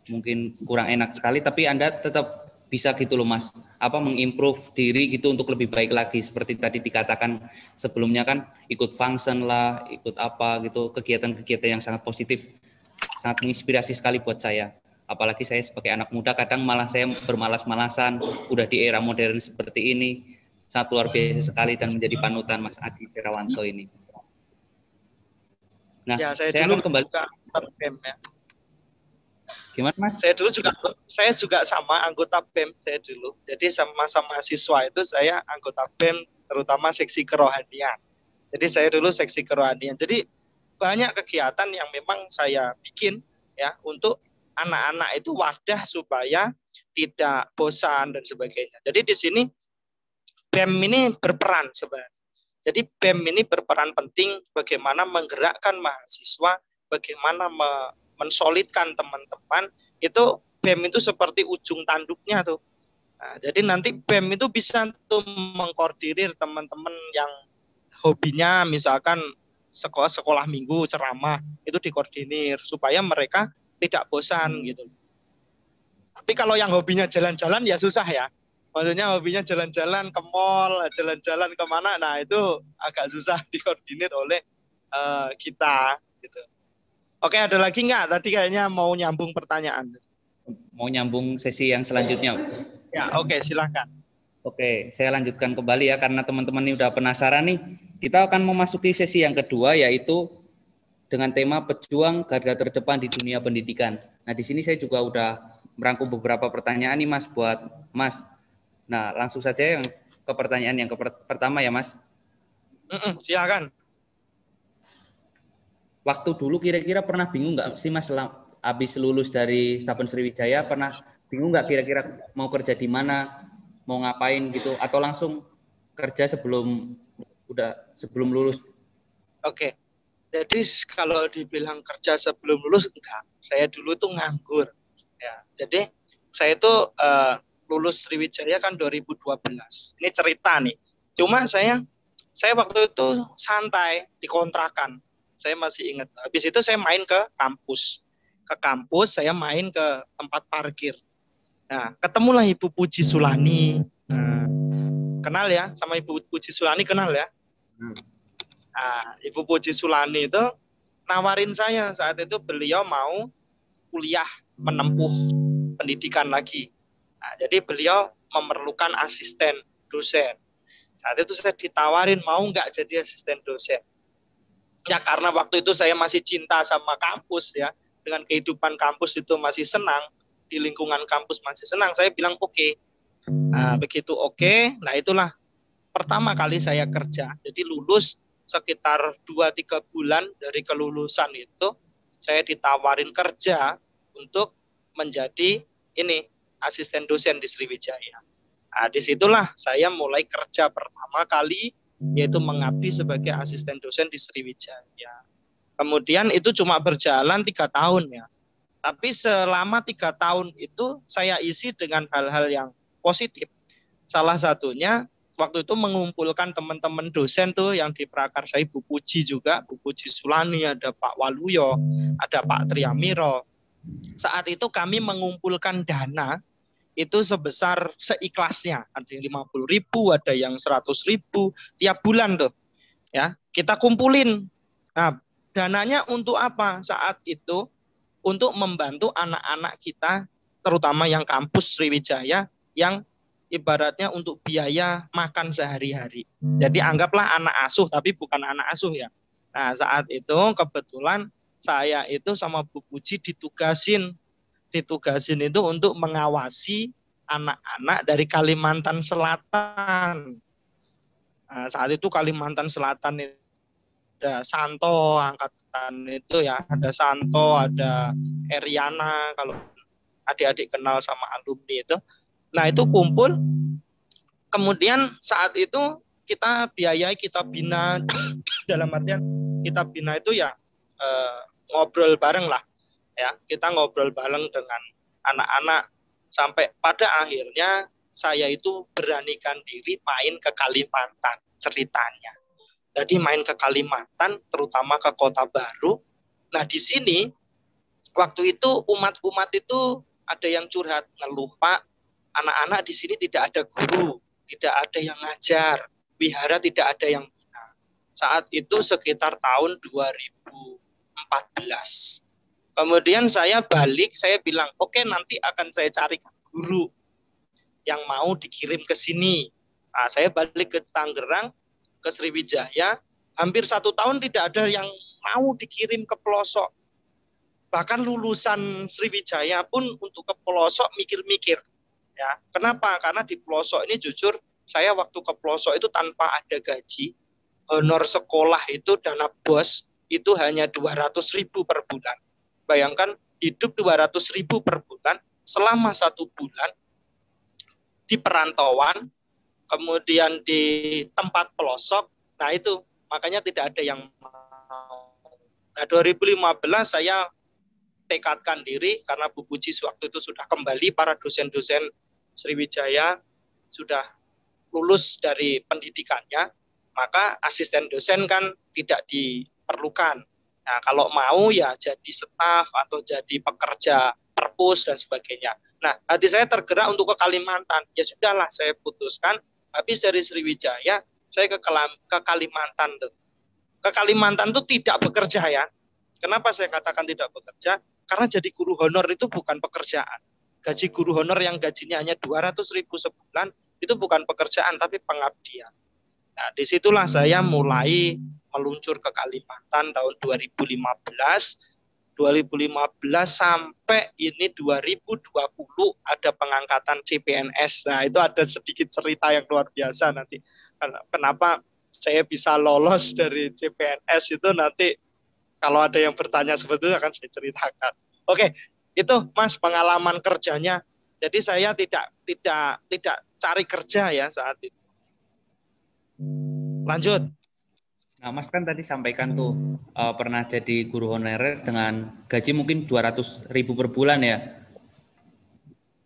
mungkin kurang enak sekali, tapi Anda tetap bisa gitu loh Mas, apa mengimprove diri gitu untuk lebih baik lagi, seperti tadi dikatakan sebelumnya kan, ikut function lah, ikut apa gitu, kegiatan-kegiatan yang sangat positif, sangat menginspirasi sekali buat saya. Apalagi saya sebagai anak muda kadang malah saya bermalas-malasan, udah di era modern seperti ini, sangat luar biasa sekali dan menjadi panutan Mas Adi Terawanto ini. Nah, Ya, saya saya dulu akan kembali. juga anggota BEM ya. Gimana Mas? Saya juga sama anggota BEM saya dulu. Jadi sama-sama mahasiswa itu saya anggota BEM, terutama seksi kerohanian. Jadi saya dulu seksi kerohanian. Jadi banyak kegiatan yang memang saya bikin ya untuk anak-anak itu wadah supaya tidak bosan dan sebagainya. Jadi di sini BEM ini berperan sebenarnya. Jadi BEM ini berperan penting bagaimana menggerakkan mahasiswa, bagaimana mensolidkan teman-teman. Itu BEM itu seperti ujung tanduknya tuh. Nah, jadi nanti BEM itu bisa tuh mengkoordinir teman-teman yang hobinya misalkan sekolah minggu ceramah, itu dikoordinir supaya mereka tidak bosan gitu. Tapi kalau yang hobinya jalan-jalan ya susah ya. Maksudnya hobinya jalan-jalan ke mall, jalan-jalan kemana, nah itu agak susah dikoordinir oleh kita. Gitu. Oke, ada lagi nggak? Tadi kayaknya mau nyambung pertanyaan. Mau nyambung sesi yang selanjutnya. Ya, oke, silakan. Oke, saya lanjutkan kembali ya, karena teman-teman ini udah penasaran nih. Kita akan memasuki sesi yang kedua, yaitu dengan tema pejuang garda terdepan di dunia pendidikan. Nah, di sini saya juga udah merangkum beberapa pertanyaan nih Mas buat Mas. Nah, langsung saja yang ke pertanyaan yang pertama ya Mas. Silakan. Waktu dulu kira-kira pernah bingung nggak sih Mas, habis lulus dari Staben Sriwijaya, pernah bingung nggak kira-kira mau kerja di mana, mau ngapain gitu, atau langsung kerja sebelum lulus? Oke. Jadi kalau dibilang kerja sebelum lulus, enggak. Saya dulu tuh nganggur. Ya, jadi saya itu lulus Sriwijaya kan 2012. Ini cerita nih. Cuma saya waktu itu santai di kontrakan. Saya masih ingat. Habis itu saya main ke kampus. Ke kampus saya main ke tempat parkir. Nah, ketemulah Ibu Puji Sulani. Kenal ya sama Ibu Puji Sulani, kenal ya? Nah, Ibu Puji Sulani itu nawarin saya saat itu, beliau mau kuliah menempuh pendidikan lagi. Nah, jadi beliau memerlukan asisten dosen. Saat itu saya ditawarin mau nggak jadi asisten dosen. Ya karena waktu itu saya masih cinta sama kampus ya, dengan kehidupan kampus itu masih senang, di lingkungan kampus masih senang, saya bilang oke. Nah, begitu oke, nah itulah pertama kali saya kerja. Jadi lulus sekitar 2-3 bulan dari kelulusan itu, saya ditawarin kerja untuk menjadi ini asisten dosen di Sriwijaya. Nah, disitulah saya mulai kerja pertama kali, yaitu mengabdi sebagai asisten dosen di Sriwijaya. Kemudian itu cuma berjalan 3 tahun ya. Tapi selama 3 tahun itu saya isi dengan hal-hal yang positif. Salah satunya waktu itu mengumpulkan teman-teman dosen tuh yang diprakarsai Bu Puji juga, Bu Puji Sulani, ada Pak Waluyo, ada Pak Triamiro. Saat itu kami mengumpulkan dana itu sebesar seikhlasnya, ada yang 50.000, ada yang 100.000 tiap bulan tuh. Ya, kita kumpulin. Nah, dananya untuk apa? Saat itu untuk membantu anak-anak kita, terutama yang kampus Sriwijaya, yang ibaratnya untuk biaya makan sehari-hari. Jadi anggaplah anak asuh, tapi bukan anak asuh ya. Nah, saat itu kebetulan saya itu sama Bu Puji ditugasin itu untuk mengawasi anak-anak dari Kalimantan Selatan. Nah, saat itu Kalimantan Selatan itu ada Santo angkatan itu ya, ada Santo, ada Eriana, kalau adik-adik kenal sama alumni itu. Nah, itu kumpul, kemudian saat itu kita biayai, kita bina, dalam artian kita bina itu ya ngobrol bareng lah, ya kita ngobrol bareng dengan anak-anak, sampai pada akhirnya saya itu beranikan diri main ke Kalimantan ceritanya. Jadi main ke Kalimantan, terutama ke Kota Baru. Nah, di sini waktu itu umat-umat itu ada yang curhat, ngeluh, Pak, anak-anak di sini tidak ada guru, tidak ada yang ngajar, wihara tidak ada yang bina. Saat itu sekitar tahun 2014. Kemudian saya balik, saya bilang, oke, nanti akan saya cari guru yang mau dikirim ke sini. Nah, saya balik ke Tangerang, ke Sriwijaya, hampir 1 tahun tidak ada yang mau dikirim ke pelosok. Bahkan lulusan Sriwijaya pun untuk ke pelosok mikir-mikir. Ya, kenapa? Karena di pelosok ini jujur, saya waktu ke pelosok itu tanpa ada gaji, honor sekolah itu dana bos itu hanya 200.000 per bulan. Bayangkan hidup 200.000 per bulan selama 1 bulan di perantauan, kemudian di tempat pelosok. Nah itu makanya tidak ada yang mau. Nah 2015 saya tekadkan diri karena Bu Puji waktu itu sudah kembali, para dosen-dosen Sriwijaya sudah lulus dari pendidikannya, maka asisten dosen kan tidak diperlukan. Nah, kalau mau ya jadi staf atau jadi pekerja perpus dan sebagainya. Nah, hati saya tergerak untuk ke Kalimantan. Ya sudahlah, saya putuskan habis dari Sriwijaya, saya ke Kalimantan tuh. Ke Kalimantan tuh tidak bekerja ya. Kenapa saya katakan tidak bekerja? Karena jadi guru honor itu bukan pekerjaan. Gaji guru honor yang gajinya hanya 200.000 sebulan itu bukan pekerjaan tapi pengabdian. Nah, disitulah saya mulai meluncur ke Kalimantan tahun 2015 sampai ini 2020 ada pengangkatan CPNS. Nah, itu ada sedikit cerita yang luar biasa nanti. Kenapa saya bisa lolos dari CPNS itu nanti kalau ada yang bertanya seperti itu akan saya ceritakan. Oke, itu Mas pengalaman kerjanya. Jadi saya tidak cari kerja ya saat itu. Lanjut. Nah, Mas kan tadi sampaikan tuh pernah jadi guru honorer dengan gaji mungkin 200.000 per bulan ya.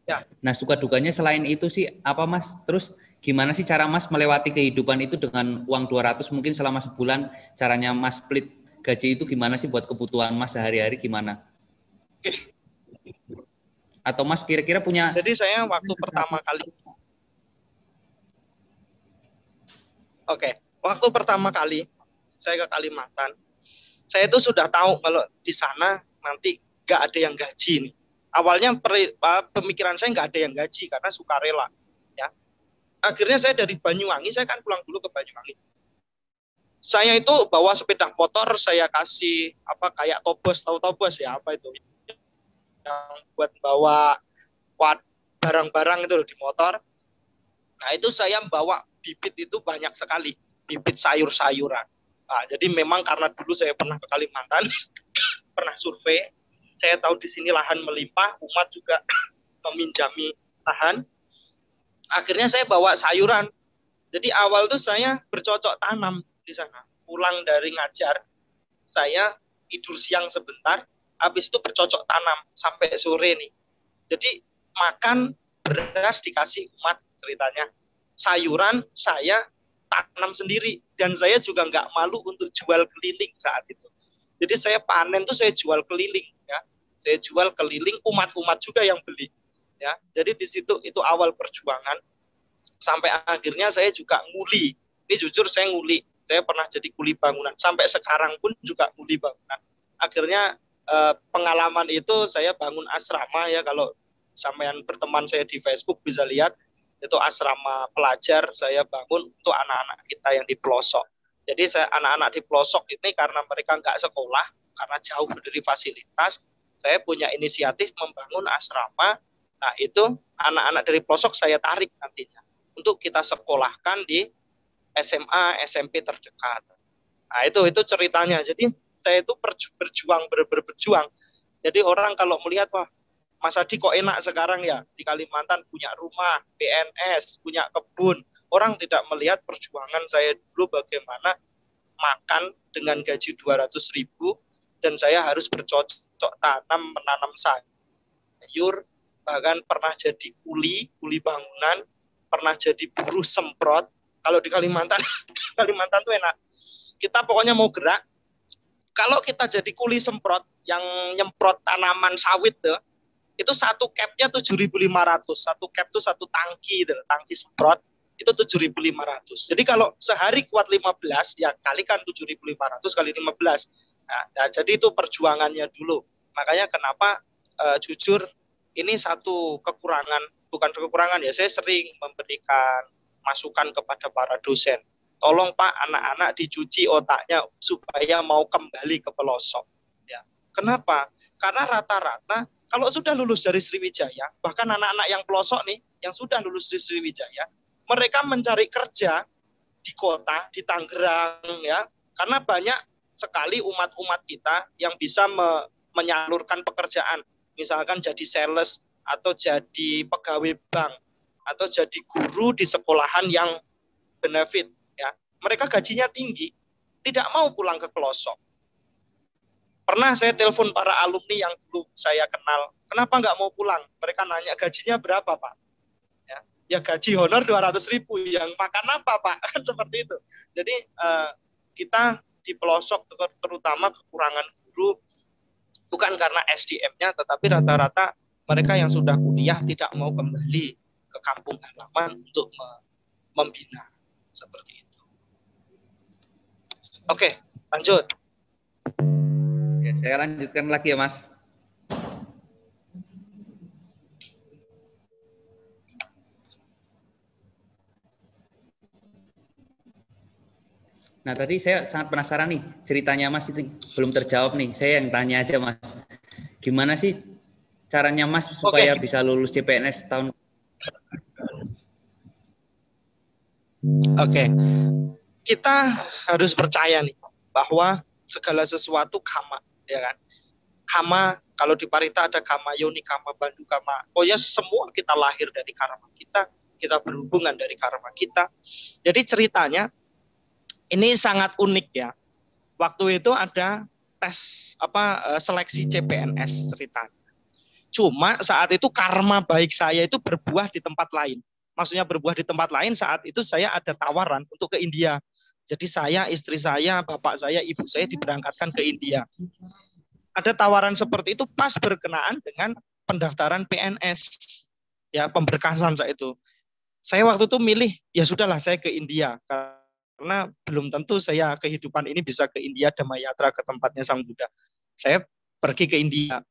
Ya. Nah, suka dukanya selain itu sih apa Mas? Terus gimana sih cara Mas melewati kehidupan itu dengan uang 200 mungkin selama sebulan? Caranya Mas split gaji itu gimana sih buat kebutuhan Mas sehari-hari gimana? Oke. Atau Mas kira-kira punya... Jadi saya waktu pertama kali... Waktu pertama kali saya ke Kalimantan, saya itu sudah tahu kalau di sana nanti nggak ada yang gaji nih. Awalnya pemikiran saya nggak ada yang gaji karena sukarela. Ya. Akhirnya saya dari Banyuwangi, saya kan pulang dulu ke Banyuwangi. Saya itu bawa sepeda motor, saya kasih kayak tobos, tahu tobos ya apa itu? Yang buat bawa barang-barang itu di motor. Nah itu saya bawa bibit itu banyak sekali, bibit sayur-sayuran. Nah, jadi memang karena dulu saya pernah ke Kalimantan, pernah survei, saya tahu di sini lahan melimpah, umat juga meminjami lahan. Akhirnya saya bawa sayuran. Jadi awal tuh saya bercocok tanam di sana. Pulang dari ngajar, saya tidur siang sebentar, habis itu bercocok tanam sampai sore nih. Jadi makan beras dikasih umat ceritanya. Sayuran saya tanam sendiri dan saya juga nggak malu untuk jual keliling saat itu. Jadi saya panen tuh saya jual keliling ya. Saya jual keliling, umat-umat juga yang beli ya. Jadi di situ itu awal perjuangan sampai akhirnya saya juga nguli. Ini jujur saya nguli. Saya pernah jadi kuli bangunan sampai sekarang pun juga kuli bangunan. Akhirnya pengalaman itu saya bangun asrama ya, kalau sampean berteman saya di Facebook bisa lihat. Itu asrama pelajar saya bangun untuk anak-anak kita yang di pelosok. Jadi anak-anak di pelosok ini karena mereka nggak sekolah, karena jauh dari fasilitas, saya punya inisiatif membangun asrama. Nah itu anak-anak dari pelosok saya tarik nantinya untuk kita sekolahkan di SMA, SMP terdekat. Nah itu ceritanya. Jadi saya itu berjuang. Jadi orang kalau melihat, wah Mas Adi kok enak sekarang ya di Kalimantan punya rumah, PNS, punya kebun. Orang tidak melihat perjuangan saya dulu bagaimana makan dengan gaji 200.000 dan saya harus bercocok tanam, menanam sayur, bahkan pernah jadi kuli bangunan, pernah jadi buruh semprot. Kalau di Kalimantan, Kalimantan tuh enak. Kita pokoknya mau gerak. Kalau kita jadi kuli semprot yang nyemprot tanaman sawit tuh, itu satu capnya 7.500, satu cap itu satu tangki, gitu, tangki semprot itu 7.500. Jadi kalau sehari kuat 15, ya kalikan 7.500 kali 15. Nah, jadi itu perjuangannya dulu. Makanya kenapa jujur ini satu kekurangan, bukan kekurangan ya, saya sering memberikan masukan kepada para dosen. Tolong Pak, anak-anak dicuci otaknya supaya mau kembali ke pelosok. Ya. Kenapa? Karena rata-rata kalau sudah lulus dari Sriwijaya, bahkan anak-anak yang pelosok nih, yang sudah lulus dari Sriwijaya, mereka mencari kerja di kota, di Tangerang, ya, karena banyak sekali umat-umat kita yang bisa menyalurkan pekerjaan, misalkan jadi sales atau jadi pegawai bank atau jadi guru di sekolahan yang benefit. Mereka gajinya tinggi, tidak mau pulang ke pelosok. Pernah saya telepon para alumni yang dulu saya kenal, kenapa nggak mau pulang? Mereka nanya, gajinya berapa Pak? Ya gaji honor 200.000, yang makan apa Pak? Seperti itu. Jadi kita di pelosok terutama kekurangan guru, bukan karena SDM-nya, tetapi rata-rata mereka yang sudah kuliah tidak mau kembali ke kampung halaman untuk membina. Seperti itu. Oke, lanjut. Ya, saya lanjutkan lagi ya, Mas. Nah, tadi saya sangat penasaran nih, ceritanya Mas itu belum terjawab nih. Saya yang tanya aja, Mas. Gimana sih caranya Mas supaya bisa lulus CPNS tahun? Oke. Kita harus percaya nih bahwa segala sesuatu karma, ya kan? Karma, kalau di Parita ada karma yoni, karma bandu, karma. Oh ya, semua kita lahir dari karma kita berhubungan dari karma kita. Jadi ceritanya ini sangat unik ya. Waktu itu ada tes seleksi CPNS ceritanya. Cuma saat itu karma baik saya itu berbuah di tempat lain. Maksudnya berbuah di tempat lain, saat itu saya ada tawaran untuk ke India. Jadi saya, istri saya, bapak saya, ibu saya diberangkatkan ke India. Ada tawaran seperti itu pas berkenaan dengan pendaftaran PNS. Ya, pemberkasan saat itu. Saya waktu itu milih, ya sudahlah saya ke India. Karena belum tentu saya kehidupan ini bisa ke India Damayatra, ke tempatnya Sang Buddha. Saya pergi ke India.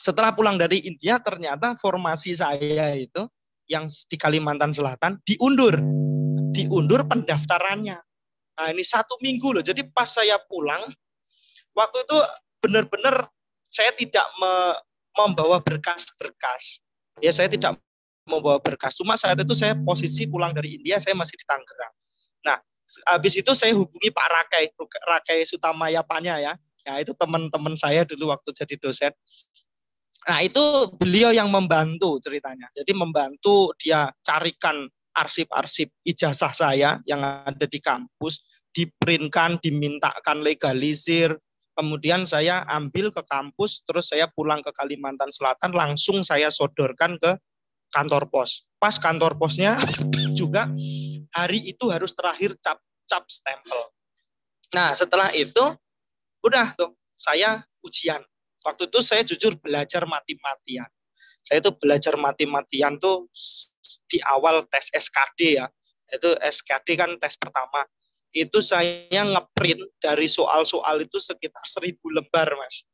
Setelah pulang dari India, ternyata formasi saya itu yang di Kalimantan Selatan diundur pendaftarannya. Nah, ini 1 minggu loh. Jadi pas saya pulang, waktu itu benar-benar saya tidak membawa berkas-berkas. Ya, saya tidak membawa berkas. Cuma saat itu saya posisi pulang dari India, saya masih di Tangerang. Nah, habis itu saya hubungi Pak Rakai Sutamaya Panya ya. Ya, itu teman-teman saya dulu waktu jadi dosen. Nah, itu beliau yang membantu ceritanya. Jadi membantu dia carikan arsip-arsip ijazah saya yang ada di kampus, diprintkan, dimintakan legalisir. Kemudian saya ambil ke kampus, terus saya pulang ke Kalimantan Selatan, langsung saya sodorkan ke kantor pos. Pas kantor posnya juga hari itu harus terakhir cap stempel. Nah, setelah itu udah tuh saya ujian. Waktu itu saya jujur belajar mati-matian. Saya itu belajar mati-matian tuh di awal tes SKD ya. Itu SKD kan tes pertama. Itu saya ngeprint dari soal-soal itu sekitar 1.000 lembar, Mas.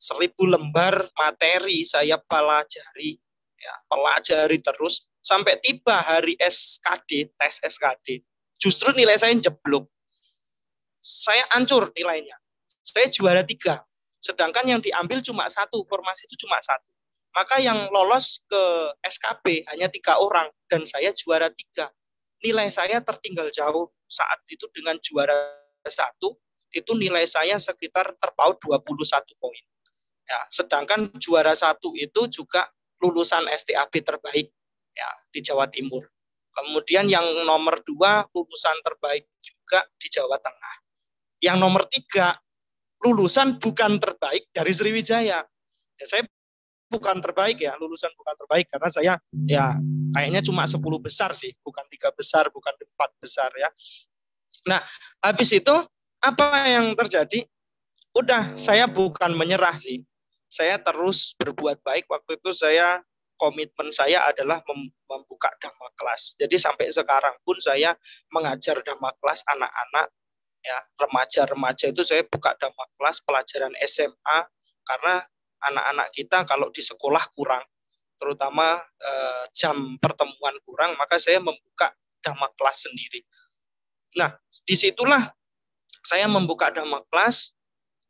1.000 lembar materi saya pelajari. Ya, pelajari terus sampai tiba hari SKD, tes SKD. Justru nilai saya jeblok. Saya hancur nilainya. Saya juara 3. Sedangkan yang diambil cuma 1, formasi itu cuma 1. Maka yang lolos ke SKB hanya 3 orang dan saya juara 3. Nilai saya tertinggal jauh saat itu dengan juara 1, itu nilai saya sekitar terpaut 21 poin. Ya, sedangkan juara 1 itu juga lulusan STAB terbaik ya di Jawa Timur. Kemudian yang nomor 2 lulusan terbaik juga di Jawa Tengah. Yang nomor 3 lulusan bukan terbaik dari Sriwijaya. Ya, saya bukan terbaik ya, lulusan bukan terbaik karena saya ya kayaknya cuma 10 besar sih, bukan 3 besar, bukan 4 besar ya. Nah, habis itu apa yang terjadi? Udah, saya bukan menyerah sih. saya terus berbuat baik. Waktu itu komitmen saya adalah membuka dhamma kelas. Jadi sampai sekarang pun saya mengajar dhamma kelas anak-anak, ya, remaja-remaja itu saya buka dhamma kelas pelajaran SMA, karena anak-anak kita kalau di sekolah kurang, terutama jam pertemuan kurang, maka saya membuka dhamma kelas sendiri. Nah, disitulah saya membuka dhamma kelas,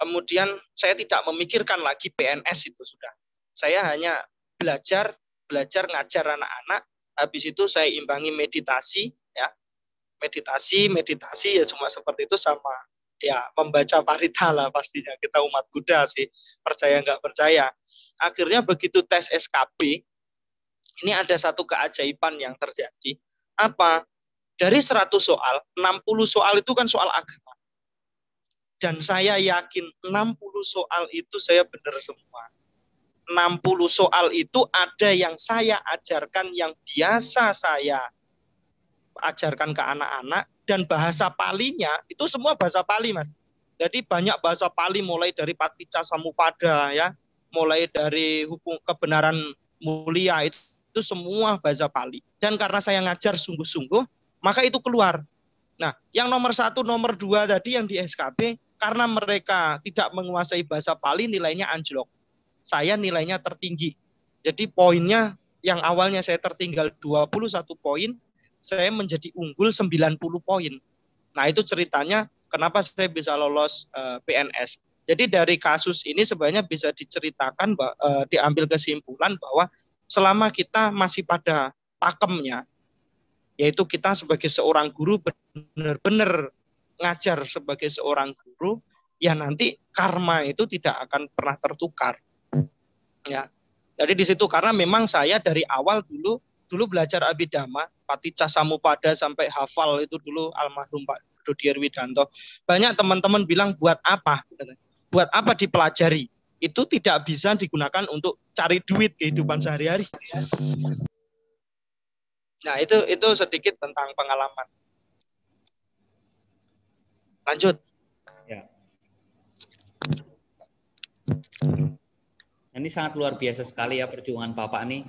kemudian saya tidak memikirkan lagi PNS itu sudah. Saya hanya belajar ngajar anak-anak, habis itu saya imbangi meditasi, ya. Meditasi ya cuma seperti itu, sama ya membaca parita lah pastinya. Kita umat Buddha sih, percaya nggak percaya. Akhirnya begitu tes SKB, ini ada satu keajaiban yang terjadi. Apa? Dari 100 soal, 60 soal itu kan soal agama. Dan saya yakin 60 soal itu saya benar semua. 60 soal itu ada yang saya ajarkan, yang biasa saya ajarkan ke anak-anak, dan bahasa Palinya itu semua bahasa Pali, Mas. Jadi banyak bahasa Pali, mulai dari Paticca Samuppada, ya, mulai dari hukum kebenaran mulia, itu semua bahasa Pali. Dan karena saya ngajar sungguh-sungguh, maka itu keluar. Nah, yang nomor 1, nomor 2 tadi yang di SKB, karena mereka tidak menguasai bahasa Pali, nilainya anjlok. Saya nilainya tertinggi. Jadi poinnya yang awalnya saya tertinggal 21 poin, saya menjadi unggul 90 poin. Nah, itu ceritanya kenapa saya bisa lolos PNS. Jadi dari kasus ini sebenarnya bisa diceritakan, diambil kesimpulan bahwa selama kita masih pada pakemnya, yaitu kita sebagai seorang guru benar-benar ngajar sebagai seorang guru, ya nanti karma itu tidak akan pernah tertukar. Ya, jadi di situ karena memang saya dari awal dulu belajar Abhidhamma, Paticca Samuppada sampai hafal itu dulu almarhum Pak Dodi Herwidanto. Banyak teman-teman bilang buat apa? Buat apa dipelajari? Itu tidak bisa digunakan untuk cari duit kehidupan sehari-hari. Nah, itu sedikit tentang pengalaman. Lanjut. Ya. Ini sangat luar biasa sekali ya perjuangan Bapak nih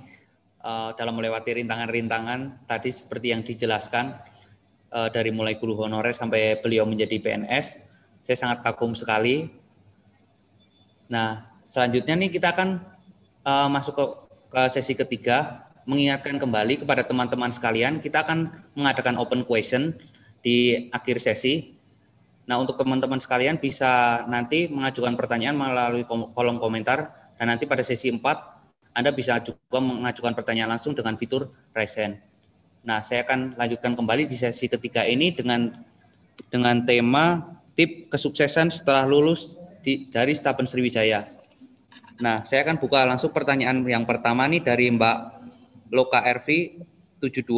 dalam melewati rintangan-rintangan tadi seperti yang dijelaskan, dari mulai guru honorer sampai beliau menjadi PNS. Saya sangat kagum sekali. Nah, selanjutnya nih kita akan masuk ke sesi ketiga, mengingatkan kembali kepada teman-teman sekalian, kita akan mengadakan open question di akhir sesi. Nah, untuk teman-teman sekalian bisa nanti mengajukan pertanyaan melalui kolom komentar, dan nanti pada sesi 4 Anda bisa juga mengajukan pertanyaan langsung dengan fitur raise hand. Nah, saya akan lanjutkan kembali di sesi ketiga ini dengan tema tip kesuksesan setelah lulus dari Staben Sriwijaya. Nah, saya akan buka langsung pertanyaan yang pertama nih dari Mbak Loka RV 72.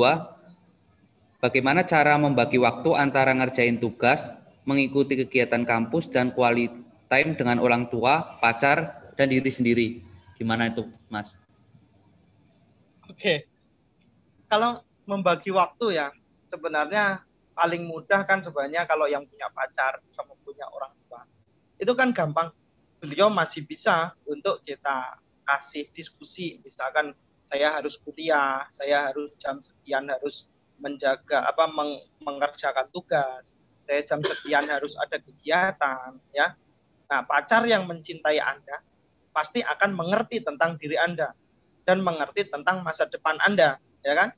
Bagaimana cara membagi waktu antara ngerjain tugas, mengikuti kegiatan kampus, dan quality time dengan orang tua, pacar, dan diri sendiri? Gimana itu, Mas? Oke. Kalau membagi waktu ya, sebenarnya paling mudah kan sebenarnya kalau yang punya pacar sama punya orang tua. Itu kan gampang. Beliau masih bisa untuk kita kasih diskusi. Misalkan saya harus kuliah, saya harus jam sekian harus menjaga mengerjakan tugas. Saya jam sekian harus ada kegiatan, ya. Nah, pacar yang mencintai Anda pasti akan mengerti tentang diri Anda dan mengerti tentang masa depan Anda, ya kan?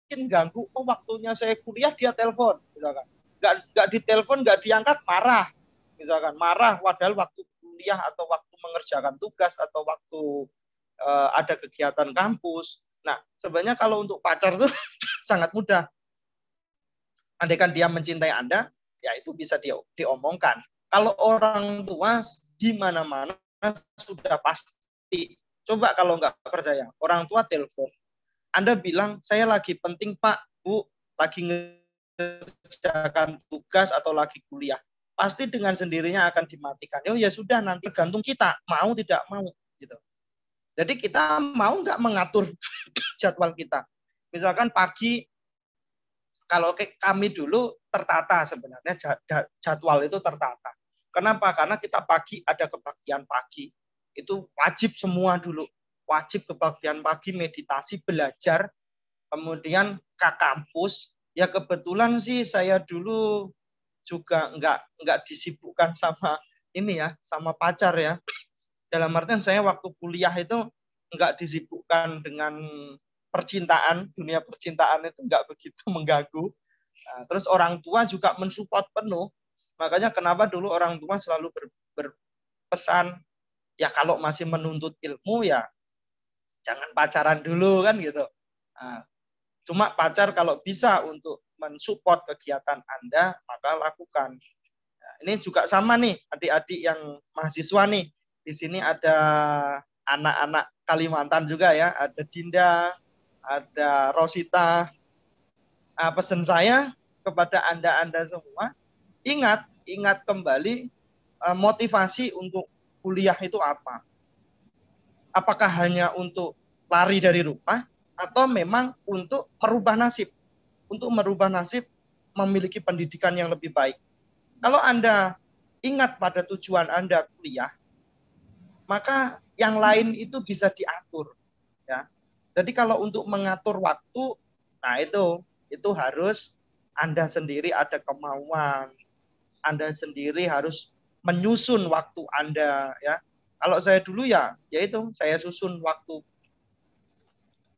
Mungkin ganggu, waktunya saya kuliah dia telepon, misalkan. Nggak ditelepon, nggak diangkat, marah. Misalkan marah, padahal waktu kuliah atau waktu mengerjakan tugas atau waktu ada kegiatan kampus. Nah, sebenarnya kalau untuk pacar itu sangat mudah. Andaikan dia mencintai Anda, ya itu bisa diomongkan. Kalau orang tua di mana-mana sudah pasti. Coba kalau nggak percaya, orang tua telepon. Anda bilang, saya lagi penting Pak, Bu, lagi ngerjakan tugas atau lagi kuliah. Pasti dengan sendirinya akan dimatikan. Oh ya sudah, nanti tergantung kita, mau tidak mau. Gitu. Jadi kita mau nggak mengatur jadwal kita. Misalkan pagi, kalau kami dulu tertata sebenarnya, jadwal itu tertata. Kenapa? Karena kita pagi ada kebaktian pagi. itu wajib semua dulu. Wajib kebagian pagi meditasi, belajar, kemudian ke kampus. Ya kebetulan sih saya dulu juga nggak disibukkan sama ini ya, sama pacar ya. Dalam artian saya waktu kuliah itu nggak disibukkan dengan percintaan, dunia percintaan itu nggak begitu mengganggu. Nah, terus orang tua juga mensupport penuh. Makanya kenapa dulu orang tua selalu berpesan, ya kalau masih menuntut ilmu ya jangan pacaran dulu kan gitu. Nah, cuma pacar kalau bisa untuk mensupport kegiatan Anda, maka lakukan. Nah, ini juga sama nih, adik-adik yang mahasiswa nih. Di sini ada anak-anak Kalimantan juga ya, ada Dinda, ada Rosita. Nah, pesan saya kepada Anda semua, ingat kembali motivasi untuk kuliah itu apa? Apakah hanya untuk lari dari rumah atau memang untuk merubah nasib? Untuk merubah nasib memiliki pendidikan yang lebih baik. Kalau Anda ingat pada tujuan Anda kuliah, maka yang lain itu bisa diatur. Ya. Jadi kalau untuk mengatur waktu, nah itu harus Anda sendiri ada kemauan. Anda sendiri harus menyusun waktu Anda. Ya. Kalau saya dulu ya itu saya susun waktu.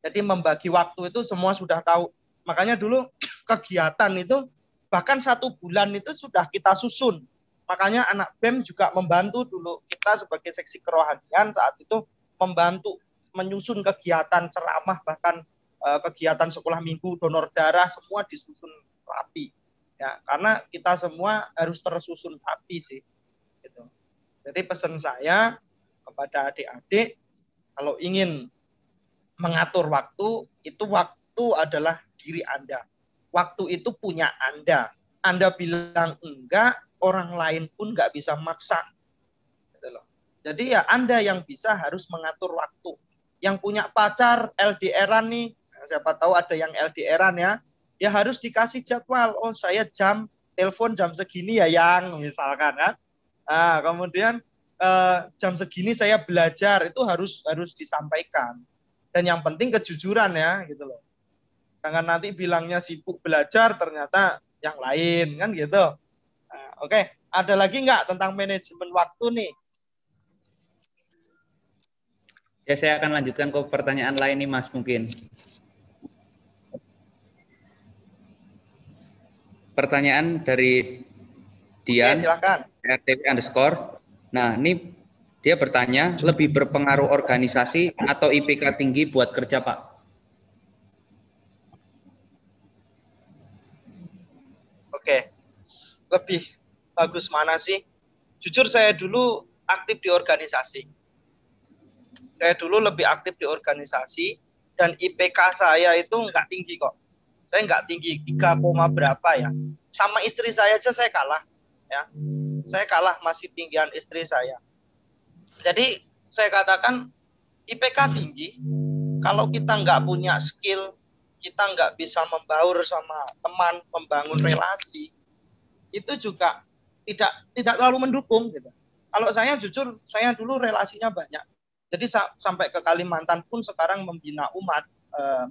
Jadi membagi waktu itu semua sudah tahu. Makanya dulu kegiatan itu bahkan 1 bulan itu sudah kita susun. Makanya anak BEM juga membantu dulu kita sebagai seksi kerohanian saat itu membantu menyusun kegiatan ceramah, bahkan kegiatan sekolah minggu, donor darah, semua disusun rapi. Ya, karena kita semua harus tersusun rapi sih. Gitu. Jadi pesan saya kepada adik-adik, kalau ingin mengatur waktu, itu waktu adalah diri Anda. Waktu itu punya Anda. Anda bilang enggak, orang lain pun nggak bisa maksa. Gitu loh. Jadi ya Anda yang bisa harus mengatur waktu. Yang punya pacar LDR-an nih, siapa tahu ada yang LDR-an ya harus dikasih jadwal. Oh saya telepon jam segini ya yang misalkan ya. Nah, kemudian jam segini saya belajar, itu harus disampaikan. Dan yang penting kejujuran ya gitu loh. Jangan nanti bilangnya sibuk belajar ternyata yang lain kan gitu. Nah, oke, ada lagi nggak tentang manajemen waktu nih? Ya, saya akan lanjutkan ke pertanyaan lain nih Mas mungkin. Pertanyaan dari Dian, @rtw_. Nah, ini dia bertanya, lebih berpengaruh organisasi atau IPK tinggi buat kerja, Pak? Oke, lebih bagus mana sih? Jujur saya dulu aktif di organisasi. Saya dulu lebih aktif di organisasi dan IPK saya itu nggak tinggi kok. Saya nggak tinggi, 3, berapa ya. Sama istri saya aja saya kalah. Ya, saya kalah masih tinggian istri saya. Jadi saya katakan IPK tinggi, kalau kita nggak punya skill, kita nggak bisa membaur sama teman, membangun relasi, itu juga tidak terlalu mendukung gitu. Kalau saya jujur, saya dulu relasinya banyak. Jadi sampai ke Kalimantan pun sekarang membina umat,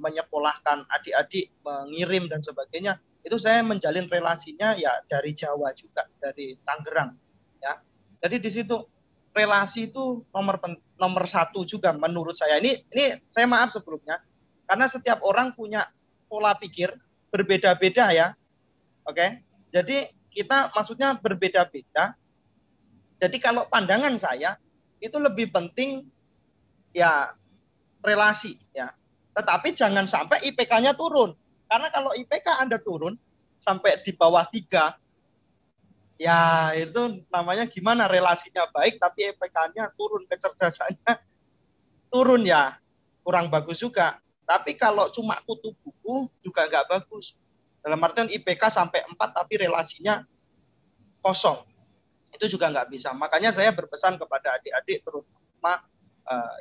menyekolahkan adik-adik, mengirim dan sebagainya. Itu saya menjalin relasinya ya dari Jawa juga, dari Tangerang. Ya, jadi di situ relasi itu nomor 1 juga menurut saya. Ini saya maaf sebelumnya, karena setiap orang punya pola pikir berbeda-beda ya. Oke, jadi kita maksudnya berbeda-beda. Jadi kalau pandangan saya itu lebih penting ya relasi ya. Tetapi jangan sampai IPK-nya turun. Karena kalau IPK Anda turun sampai di bawah 3, ya itu namanya gimana, relasinya baik tapi IPK-nya turun, kecerdasannya turun ya, kurang bagus juga. Tapi kalau cuma kutu buku juga nggak bagus. Dalam artian IPK sampai 4 tapi relasinya kosong. Itu juga nggak bisa. Makanya saya berpesan kepada adik-adik terutama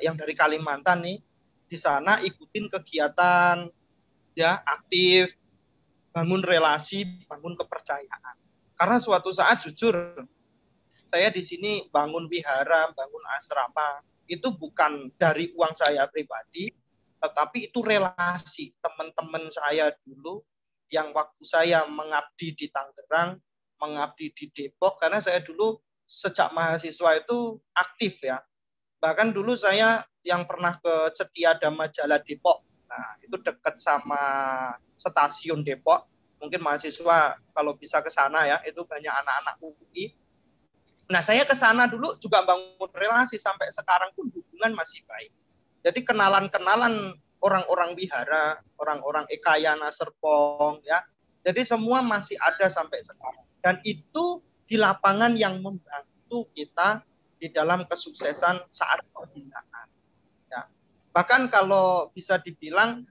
yang dari Kalimantan nih, di sana ikutin kegiatan ya, aktif, bangun relasi, bangun kepercayaan. Karena suatu saat jujur saya di sini bangun wihara, bangun asrama, itu bukan dari uang saya pribadi, tetapi itu relasi teman-teman saya dulu yang waktu saya mengabdi di Tangerang, mengabdi di Depok, karena saya dulu sejak mahasiswa itu aktif ya. Bahkan dulu saya yang pernah ke Setiada Majalah Depok, nah itu dekat sama stasiun Depok, mungkin mahasiswa kalau bisa ke sana ya, itu banyak anak-anak UI. Nah, saya ke sana dulu juga bangun relasi, sampai sekarang pun hubungan masih baik. Jadi kenalan-kenalan orang-orang wihara, orang-orang Ekayana Serpong ya. Jadi semua masih ada sampai sekarang. Dan itu di lapangan yang membantu kita di dalam kesuksesan saat pembinaan. Ya. Bahkan kalau bisa dibilang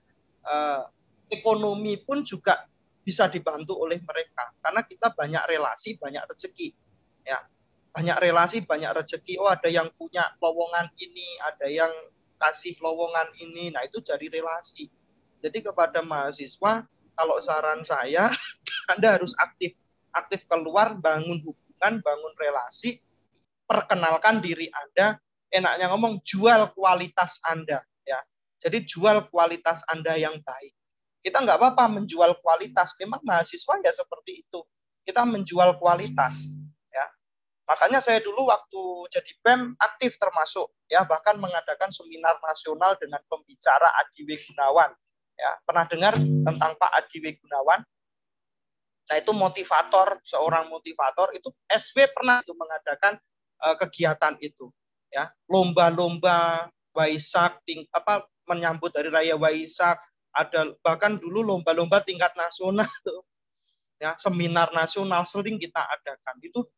ekonomi pun juga bisa dibantu oleh mereka, karena kita banyak relasi, banyak rezeki. Ya. Banyak relasi, banyak rezeki. Oh, ada yang punya lowongan ini, ada yang kasih lowongan ini. Nah, itu dari relasi. Jadi kepada mahasiswa, kalau saran saya, Anda harus aktif. Aktif keluar, bangun hubungan, bangun relasi, perkenalkan diri Anda. Enaknya ngomong, jual kualitas Anda. Ya. Jadi jual kualitas Anda yang baik. Kita nggak apa-apa menjual kualitas. Memang mahasiswa ya seperti itu. Kita menjual kualitas. Makanya saya dulu waktu jadi BEM aktif termasuk ya, bahkan mengadakan seminar nasional dengan pembicara Adi W. Gunawan. Ya, pernah dengar tentang Pak Adi W. Gunawan? Nah, itu motivator, seorang motivator itu SW pernah itu mengadakan kegiatan itu. Ya, lomba-lomba Waisak, menyambut Hari Raya Waisak, ada bahkan dulu lomba-lomba tingkat nasional tuh. Ya, seminar nasional sering kita adakan. Itu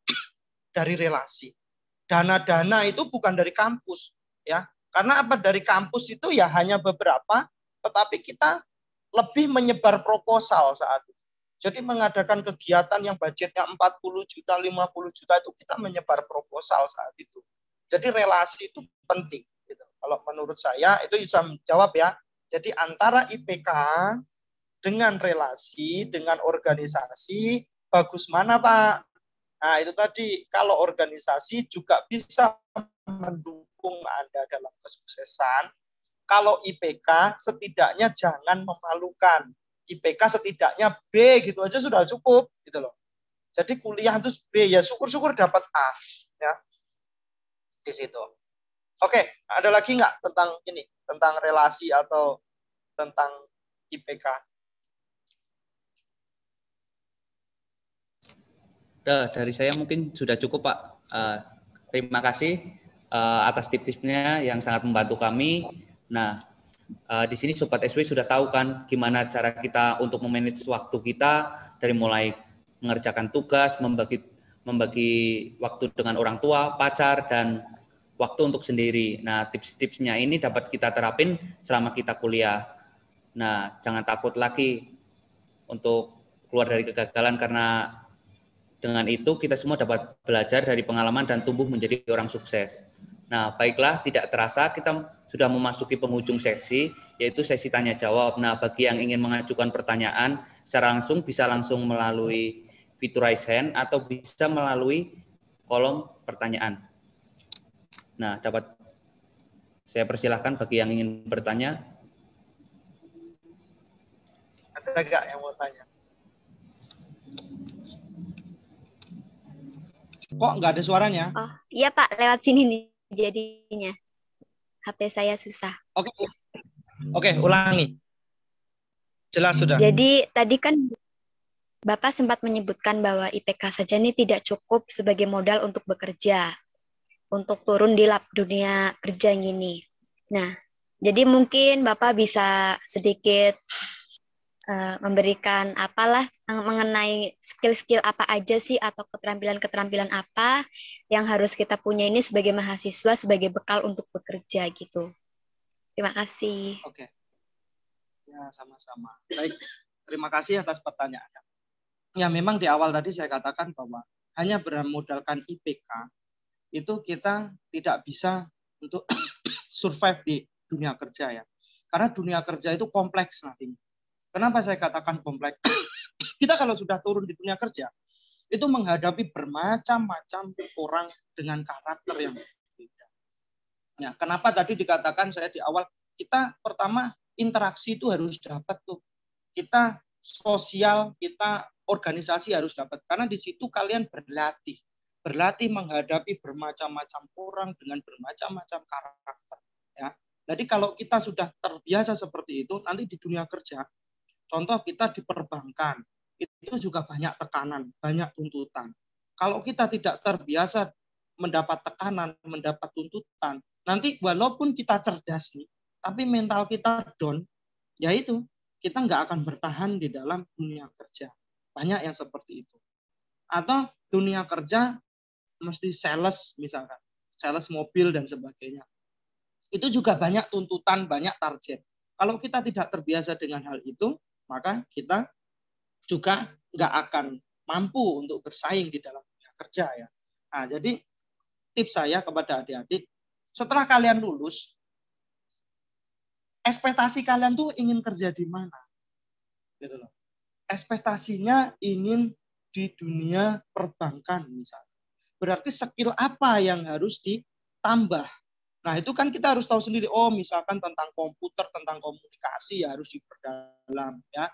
dari relasi. Dana-dana itu bukan dari kampus, ya. Karena apa? Dari kampus itu ya hanya beberapa, tetapi kita lebih menyebar proposal saat itu. Jadi mengadakan kegiatan yang budgetnya 40 juta, 50 juta itu kita menyebar proposal saat itu. Jadi relasi itu penting. Gitu. Kalau menurut saya itu bisa menjawab ya. Jadi antara IPK dengan relasi, dengan organisasi, bagus mana Pak? Nah, itu tadi, kalau organisasi juga bisa mendukung Anda dalam kesuksesan. Kalau IPK setidaknya jangan memalukan. IPK setidaknya B gitu aja sudah cukup gitu loh. Jadi kuliah itu B ya syukur-syukur dapat A ya. Di situ. Oke, ada lagi nggak tentang ini, tentang relasi atau tentang IPK? Dari saya mungkin sudah cukup Pak. Terima kasih atas tips-tipsnya yang sangat membantu kami. Nah, di sini Sobat SW sudah tahu kan gimana cara kita untuk memanage waktu kita, dari mulai mengerjakan tugas, membagi waktu dengan orang tua, pacar, dan waktu untuk sendiri. Nah, tips-tipsnya ini dapat kita terapin selama kita kuliah. Nah, jangan takut lagi untuk keluar dari kegagalan, karena dengan itu kita semua dapat belajar dari pengalaman dan tumbuh menjadi orang sukses. Nah, baiklah, tidak terasa kita sudah memasuki penghujung sesi, yaitu sesi tanya jawab. Nah, bagi yang ingin mengajukan pertanyaan secara langsung, bisa langsung melalui fitur raise hand atau bisa melalui kolom pertanyaan. Nah, dapat saya persilahkan bagi yang ingin bertanya. Ada nggak yang mau tanya? Kok nggak ada suaranya? Oh, iya Pak, lewat sini nih jadinya. HP saya susah. Oke, ulangi. Jelas sudah. Jadi tadi kan Bapak sempat menyebutkan bahwa IPK saja ini tidak cukup sebagai modal untuk bekerja, untuk turun di dunia kerja ini. Nah, jadi mungkin Bapak bisa sedikit memberikan apalah mengenai skill-skill apa aja sih atau keterampilan-keterampilan apa yang harus kita punya ini sebagai mahasiswa sebagai bekal untuk bekerja gitu. Terima kasih. Oke. Ya, sama-sama. Baik, terima kasih atas pertanyaannya. Ya, memang di awal tadi saya katakan bahwa hanya bermodalkan IPK itu kita tidak bisa untuk survive di dunia kerja ya. Karena dunia kerja itu kompleks nantinya. Kenapa saya katakan kompleks? Kita kalau sudah turun di dunia kerja, itu menghadapi bermacam-macam orang dengan karakter yang berbeda. Nah, kenapa tadi dikatakan saya di awal, kita pertama interaksi itu harus dapat tuh. Kita sosial, kita organisasi harus dapat. Karena di situ kalian berlatih. Berlatih menghadapi bermacam-macam orang dengan bermacam-macam karakter. Ya. Jadi kalau kita sudah terbiasa seperti itu, nanti di dunia kerja, contoh kita di perbankan, itu juga banyak tekanan, banyak tuntutan. Kalau kita tidak terbiasa mendapat tekanan, mendapat tuntutan, nanti walaupun kita cerdas nih, tapi mental kita down, ya itu, kita nggak akan bertahan di dalam dunia kerja. Banyak yang seperti itu. Atau dunia kerja mesti sales misalkan, sales mobil dan sebagainya. Itu juga banyak tuntutan, banyak target. Kalau kita tidak terbiasa dengan hal itu, maka kita juga nggak akan mampu untuk bersaing di dalam dunia kerja ya. Nah, jadi tips saya kepada adik-adik, setelah kalian lulus, ekspektasi kalian tuh ingin kerja di mana? Gitu loh. Ekspektasinya ingin di dunia perbankan misalnya. Berarti skill apa yang harus ditambah? Nah, itu kan kita harus tahu sendiri. Oh, misalkan tentang komputer, tentang komunikasi ya harus diperdalam ya.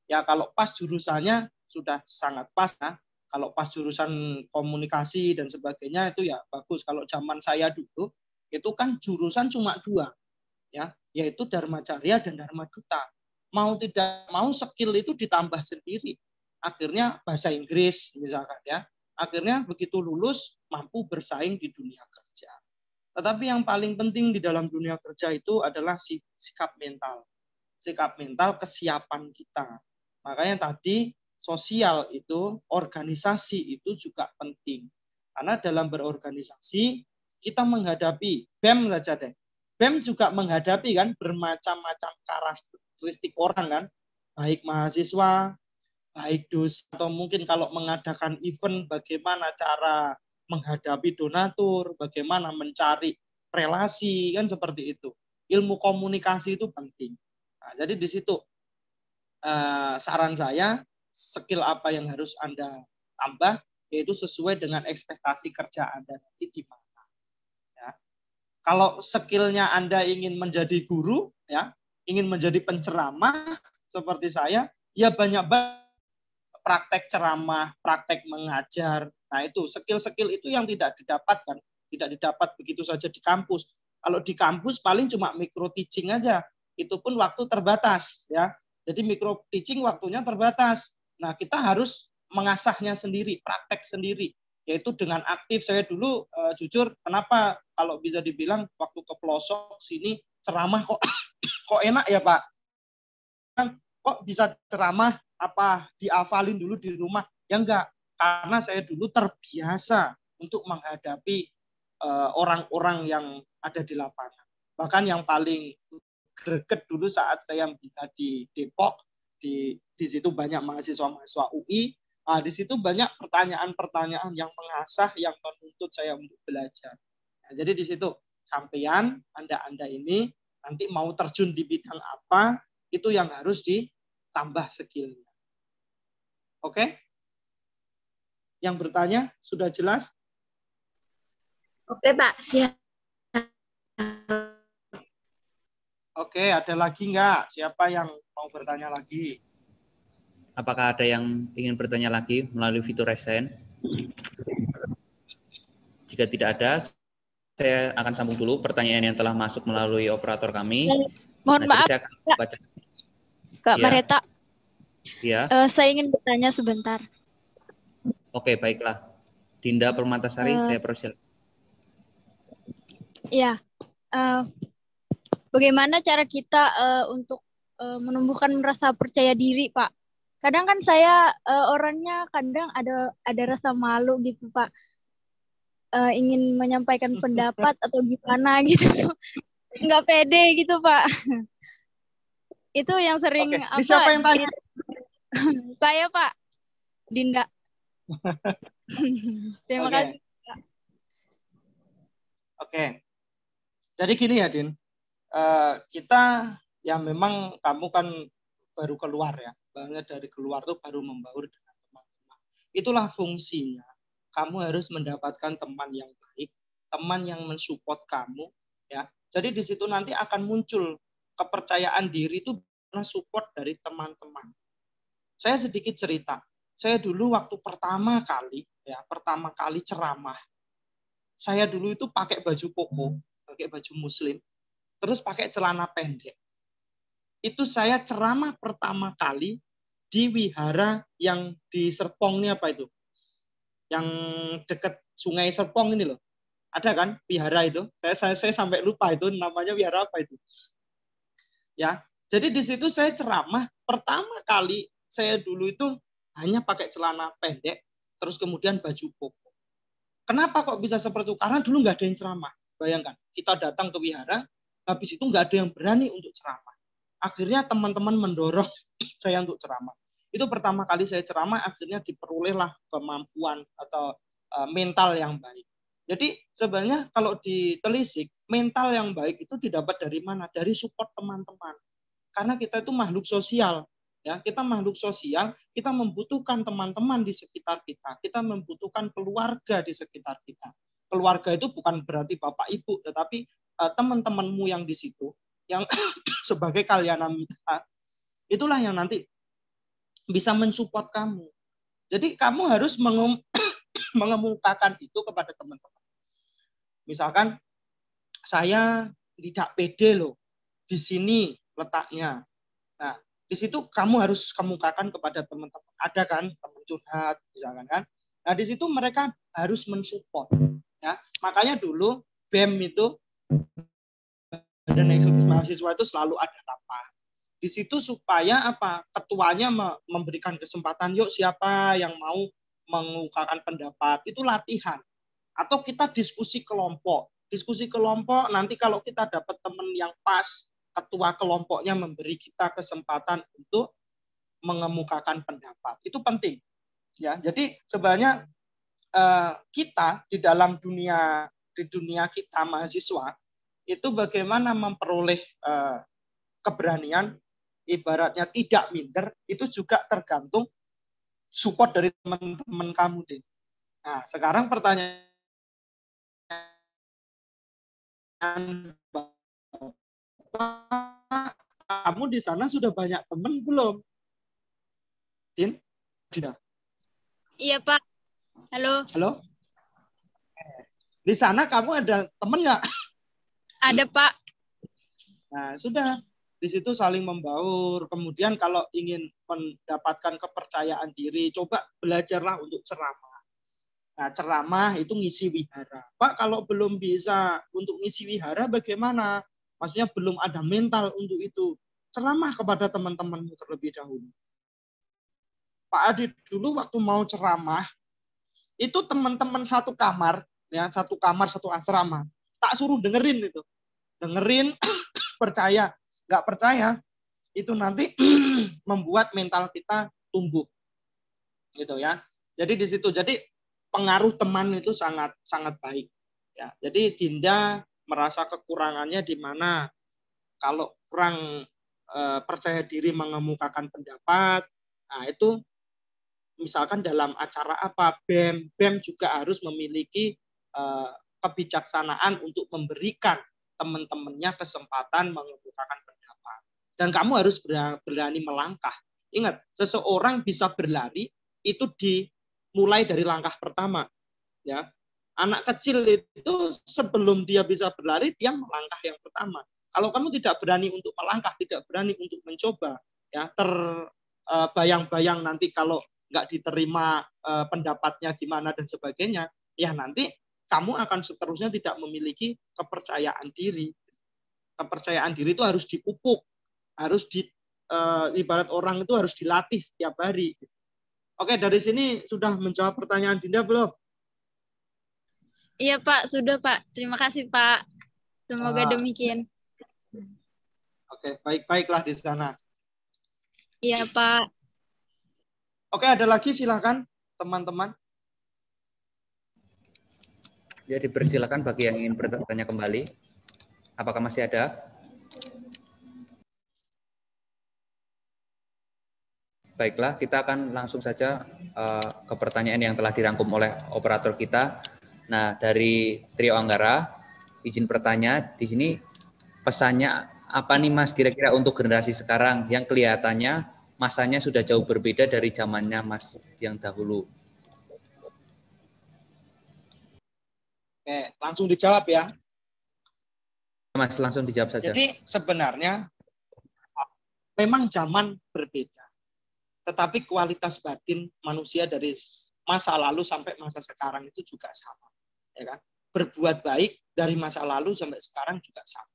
Ya kalau pas jurusannya sudah sangat pas ya. Kalau pas jurusan komunikasi dan sebagainya itu ya bagus. Kalau zaman saya dulu itu kan jurusan cuma 2 ya, yaitu Dharma Carya dan Dharma Duta. Mau tidak mau skill itu ditambah sendiri. Akhirnya bahasa Inggris misalkan ya. Akhirnya begitu lulus mampu bersaing di dunia kerja. Tetapi yang paling penting di dalam dunia kerja itu adalah sikap mental. Sikap mental, kesiapan kita. Makanya tadi sosial itu, organisasi itu juga penting. Karena dalam berorganisasi kita menghadapi BEM saja deh. BEM juga menghadapi kan bermacam-macam karakteristik orang kan, baik mahasiswa, baik dosen, atau mungkin kalau mengadakan event bagaimana cara menghadapi donatur, bagaimana mencari relasi kan seperti itu. Ilmu komunikasi itu penting. Nah, jadi di situ saran saya, skill apa yang harus Anda tambah yaitu sesuai dengan ekspektasi kerja Anda nanti di mana. Ya. Kalau skillnya Anda ingin menjadi guru, ya, ingin menjadi penceramah seperti saya, ya banyak banget praktek ceramah, praktek mengajar. Nah itu skill-skill itu yang tidak didapatkan, tidak didapat begitu saja di kampus. Kalau di kampus paling cuma micro teaching aja, itu pun waktu terbatas ya. Jadi micro teaching waktunya terbatas. Nah kita harus mengasahnya sendiri, praktek sendiri, yaitu dengan aktif. Saya dulu jujur, kenapa kalau bisa dibilang waktu ke pelosok sini ceramah kok kok enak ya Pak? Kok bisa ceramah? Apa dihafalin dulu di rumah? Ya enggak, karena saya dulu terbiasa untuk menghadapi orang-orang yang ada di lapangan. Bahkan yang paling greget dulu saat saya bina di Depok, di situ banyak mahasiswa-mahasiswa UI, di situ banyak pertanyaan-pertanyaan yang mengasah, yang menuntut saya untuk belajar. Nah, jadi di situ sampean, Anda ini nanti mau terjun di bidang apa, itu yang harus ditambah skillnya. Oke? Yang bertanya sudah jelas? Oke, Pak. Siap. Oke, ada lagi nggak? Siapa yang mau bertanya lagi? Apakah ada yang ingin bertanya lagi melalui fitur raise hand? Jika tidak ada, saya akan sambung dulu pertanyaan yang telah masuk melalui operator kami. Mohon maaf, saya akan baca. Kak Ya. Mareta. Ya. Saya ingin bertanya sebentar. Oke, baiklah. Dinda Permatasari, saya persilakan. Ya, bagaimana cara kita untuk menumbuhkan rasa percaya diri, Pak? Kadang kan saya orangnya kadang ada rasa malu gitu, Pak. Ingin menyampaikan pendapat atau gimana gitu. Nggak pede gitu, Pak. Itu yang sering Oke. Siapa yang tanya? Saya, Pak. Dinda. Terima kasih. Oke. Jadi gini ya, Din. Kita ya memang kamu kan baru keluar ya. Banget dari keluar tuh baru membaur dengan teman-teman. Itulah fungsinya. Kamu harus mendapatkan teman yang baik, teman yang mensupport kamu, Ya, jadi di situ nanti akan muncul kepercayaan diri itu karena support dari teman-teman. Saya sedikit cerita. Saya dulu waktu pertama kali ceramah, saya dulu itu pakai baju koko, pakai baju muslim, terus pakai celana pendek. Itu saya ceramah pertama kali di wihara yang di Serpong ini apa itu? Yang dekat Sungai Serpong ini loh. Ada kan wihara itu? Saya sampai lupa itu namanya wihara apa itu. Ya, jadi di situ saya ceramah pertama kali saya dulu itu hanya pakai celana pendek, terus kemudian baju koko. Kenapa kok bisa seperti itu? Karena dulu nggak ada yang ceramah. Bayangkan, kita datang ke wihara, habis itu nggak ada yang berani untuk ceramah. Akhirnya teman-teman mendorong saya untuk ceramah. Itu pertama kali saya ceramah, akhirnya diperolehlah kemampuan atau mental yang baik. Jadi sebenarnya kalau ditelisik, mental yang baik itu didapat dari mana? Dari support teman-teman. Karena kita itu makhluk sosial. Ya, kita makhluk sosial, kita membutuhkan teman-teman di sekitar kita. Kita membutuhkan keluarga di sekitar kita. Keluarga itu bukan berarti bapak ibu, tetapi teman-temanmu yang di situ, yang sebagai kalyana mitra, itulah yang nanti bisa mensupport kamu. Jadi kamu harus mengemukakan itu kepada teman-teman. Misalkan saya tidak pede loh, di sini letaknya. Nah, di situ kamu harus kemukakan kepada teman-teman. Ada kan teman curhat, misalkan kan. Nah, di situ mereka harus mensupport. Ya, makanya dulu BEM itu dan eksekutif mahasiswa itu selalu ada rapat. Di situ supaya apa? Ketuanya memberikan kesempatan, yuk siapa yang mau mengungkapkan pendapat, itu latihan. Atau kita diskusi kelompok. Diskusi kelompok nanti kalau kita dapat teman yang pas, ketua kelompoknya memberi kita kesempatan untuk mengemukakan pendapat. Itu penting. Ya, jadi sebenarnya kita di dalam dunia kita mahasiswa itu bagaimana memperoleh keberanian, ibaratnya tidak minder, itu juga tergantung support dari teman-teman kamu deh. Nah, sekarang pertanyaan kamu di sana sudah banyak teman belum? Din? Dina? Iya, Pak. Halo. Halo? Di sana kamu ada teman nggak? Ada, Pak. Nah, sudah. Di situ saling membaur. Kemudian kalau ingin mendapatkan kepercayaan diri, coba belajarlah untuk ceramah. Nah, ceramah itu ngisi wihara. Pak, kalau belum bisa untuk ngisi wihara, bagaimana? Maksudnya belum ada mental untuk itu. Ceramah kepada teman-temanmu terlebih dahulu. Pak Adi dulu waktu mau ceramah, itu teman-teman satu kamar, ya satu kamar, satu asrama. Tak suruh dengerin itu. Dengerin, percaya. Nggak percaya, itu nanti membuat mental kita tumbuh. Gitu ya. Jadi di situ. Jadi pengaruh teman itu sangat sangat baik. Ya, jadi Dinda merasa kekurangannya di mana kalau kurang percaya diri mengemukakan pendapat, nah itu misalkan dalam acara apa BEM juga harus memiliki kebijaksanaan untuk memberikan teman-temannya kesempatan mengemukakan pendapat. Dan kamu harus berani melangkah. Ingat, seseorang bisa berlari itu dimulai dari langkah pertama. Ya, anak kecil itu sebelum dia bisa berlari, dia melangkah yang pertama. Kalau kamu tidak berani untuk melangkah, tidak berani untuk mencoba, ya terbayang-bayang nanti kalau nggak diterima pendapatnya gimana dan sebagainya, ya nanti kamu akan seterusnya tidak memiliki kepercayaan diri. Kepercayaan diri itu harus dipupuk, harus ibarat orang itu harus dilatih setiap hari. Oke, dari sini sudah menjawab pertanyaan Dinda belum? Iya, Pak. Sudah, Pak. Terima kasih, Pak. Semoga demikian. Oke, baik-baiklah di sana. Iya, Pak. Oke, ada lagi silakan teman-teman. Jadi persilakan bagi yang ingin bertanya kembali. Apakah masih ada? Baiklah, kita akan langsung saja ke pertanyaan yang telah dirangkum oleh operator kita. Nah, dari Trio Anggara, izin bertanya, di sini pesannya apa nih Mas kira-kira untuk generasi sekarang yang kelihatannya masanya sudah jauh berbeda dari zamannya Mas yang dahulu? Oke, langsung dijawab ya. Mas, langsung dijawab saja. Jadi sebenarnya memang zaman berbeda, tetapi kualitas batin manusia dari masa lalu sampai masa sekarang itu juga sama, ya kan? Berbuat baik dari masa lalu sampai sekarang juga sama.